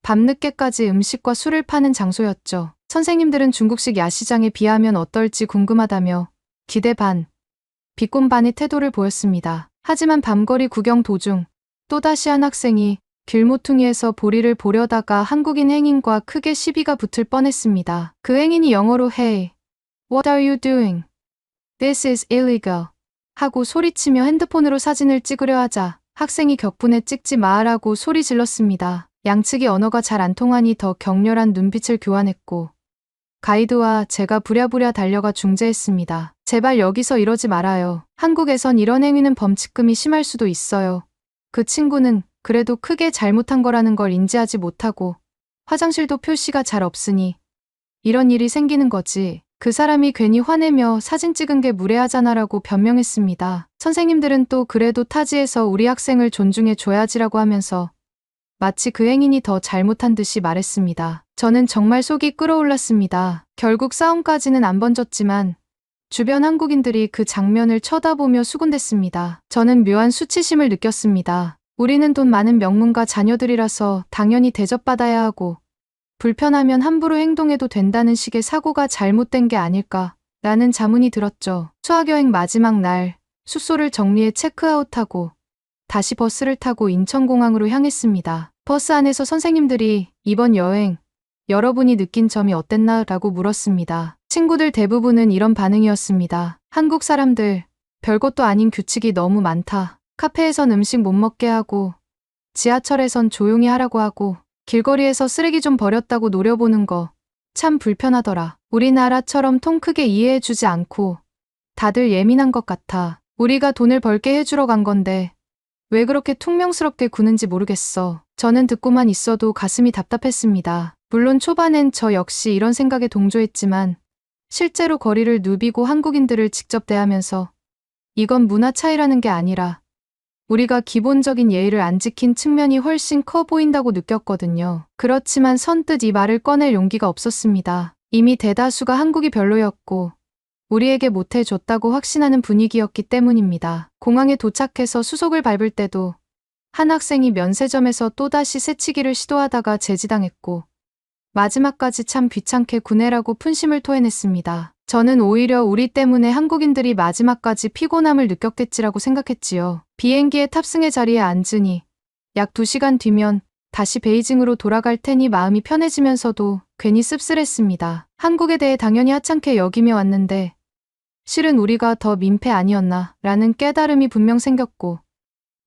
밤늦게까지 음식과 술을 파는 장소였죠. 선생님들은 중국식 야시장에 비하면 어떨지 궁금하다며 기대 반, 비꼰 반의 태도를 보였습니다. 하지만 밤거리 구경 도중 또다시 한 학생이 길모퉁이에서 보리를 보려다가 한국인 행인과 크게 시비가 붙을 뻔했습니다. 그 행인이 영어로 Hey, what are you doing? This is illegal. 하고 소리치며 핸드폰으로 사진을 찍으려 하자 학생이 격분해 찍지 마라고 소리 질렀습니다. 양측이 언어가 잘 안 통하니 더 격렬한 눈빛을 교환했고 가이드와 제가 부랴부랴 달려가 중재했습니다. 제발 여기서 이러지 말아요. 한국에선 이런 행위는 범칙금이 심할 수도 있어요. 그 친구는 그래도 크게 잘못한 거라는 걸 인지하지 못하고 화장실도 표시가 잘 없으니 이런 일이 생기는 거지. 그 사람이 괜히 화내며 사진 찍은 게 무례하잖아라고 변명했습니다. 선생님들은 또 그래도 타지에서 우리 학생을 존중해 줘야지라고 하면서 마치 그 행인이 더 잘못한 듯이 말했습니다. 저는 정말 속이 끓어올랐습니다. 결국 싸움까지는 안 번졌지만 주변 한국인들이 그 장면을 쳐다보며 수군댔습니다. 저는 묘한 수치심을 느꼈습니다. 우리는 돈 많은 명문가 자녀들이라서 당연히 대접받아야 하고 불편하면 함부로 행동해도 된다는 식의 사고가 잘못된 게 아닐까 라는 자문이 들었죠. 수학여행 마지막 날 숙소를 정리해 체크아웃하고 다시 버스를 타고 인천공항으로 향했습니다. 버스 안에서 선생님들이 이번 여행 여러분이 느낀 점이 어땠나 라고 물었습니다. 친구들 대부분은 이런 반응이었습니다. 한국 사람들 별것도 아닌 규칙이 너무 많다. 카페에선 음식 못 먹게 하고 지하철에선 조용히 하라고 하고 길거리에서 쓰레기 좀 버렸다고 노려보는 거 참 불편하더라. 우리나라처럼 통 크게 이해해주지 않고 다들 예민한 것 같아. 우리가 돈을 벌게 해주러 간 건데 왜 그렇게 퉁명스럽게 구는지 모르겠어. 저는 듣고만 있어도 가슴이 답답했습니다. 물론 초반엔 저 역시 이런 생각에 동조했지만 실제로 거리를 누비고 한국인들을 직접 대하면서 이건 문화 차이라는 게 아니라 우리가 기본적인 예의를 안 지킨 측면이 훨씬 커 보인다고 느꼈거든요. 그렇지만 선뜻 이 말을 꺼낼 용기가 없었습니다. 이미 대다수가 한국이 별로였고 우리에게 못해줬다고 확신하는 분위기였기 때문입니다. 공항에 도착해서 수속을 밟을 때도 한 학생이 면세점에서 또다시 새치기를 시도하다가 제지당했고 마지막까지 참 귀찮게 구내라고 분심을 토해냈습니다. 저는 오히려 우리 때문에 한국인들이 마지막까지 피곤함을 느꼈겠지라고 생각했지요. 비행기에 탑승의 자리에 앉으니 약 2시간 뒤면 다시 베이징으로 돌아갈 테니 마음이 편해지면서도 괜히 씁쓸했습니다. 한국에 대해 당연히 하찮게 여기며 왔는데 실은 우리가 더 민폐 아니었나 라는 깨달음이 분명 생겼고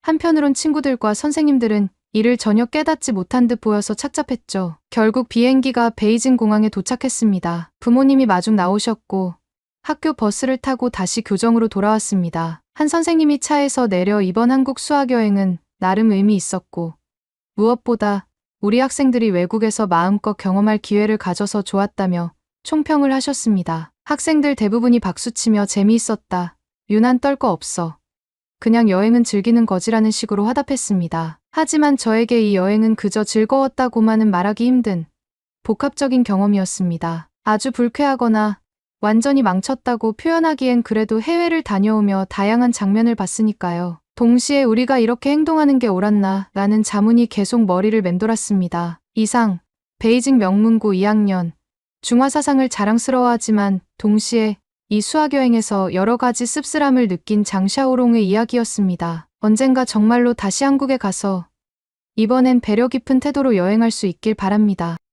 한편으론 친구들과 선생님들은 이를 전혀 깨닫지 못한 듯 보여서 착잡했죠. 결국 비행기가 베이징 공항에 도착했습니다. 부모님이 마중 나오셨고 학교 버스를 타고 다시 교정으로 돌아왔습니다. 한 선생님이 차에서 내려 이번 한국 수학여행은 나름 의미 있었고 무엇보다 우리 학생들이 외국에서 마음껏 경험할 기회를 가져서 좋았다며 총평을 하셨습니다. 학생들 대부분이 박수치며 재미있었다. 유난 떨 거 없어. 그냥 여행은 즐기는 거지라는 식으로 화답했습니다. 하지만 저에게 이 여행은 그저 즐거웠다고만은 말하기 힘든 복합적인 경험이었습니다. 아주 불쾌하거나 완전히 망쳤다고 표현하기엔 그래도 해외를 다녀오며 다양한 장면을 봤으니까요. 동시에 우리가 이렇게 행동하는 게 옳았나 라는 자문이 계속 머리를 맴돌았습니다. 이상, 베이징 명문고 2학년, 중화사상을 자랑스러워하지만 동시에 이 수학여행에서 여러 가지 씁쓸함을 느낀 장샤오롱의 이야기였습니다. 언젠가 정말로 다시 한국에 가서 이번엔 배려 깊은 태도로 여행할 수 있길 바랍니다.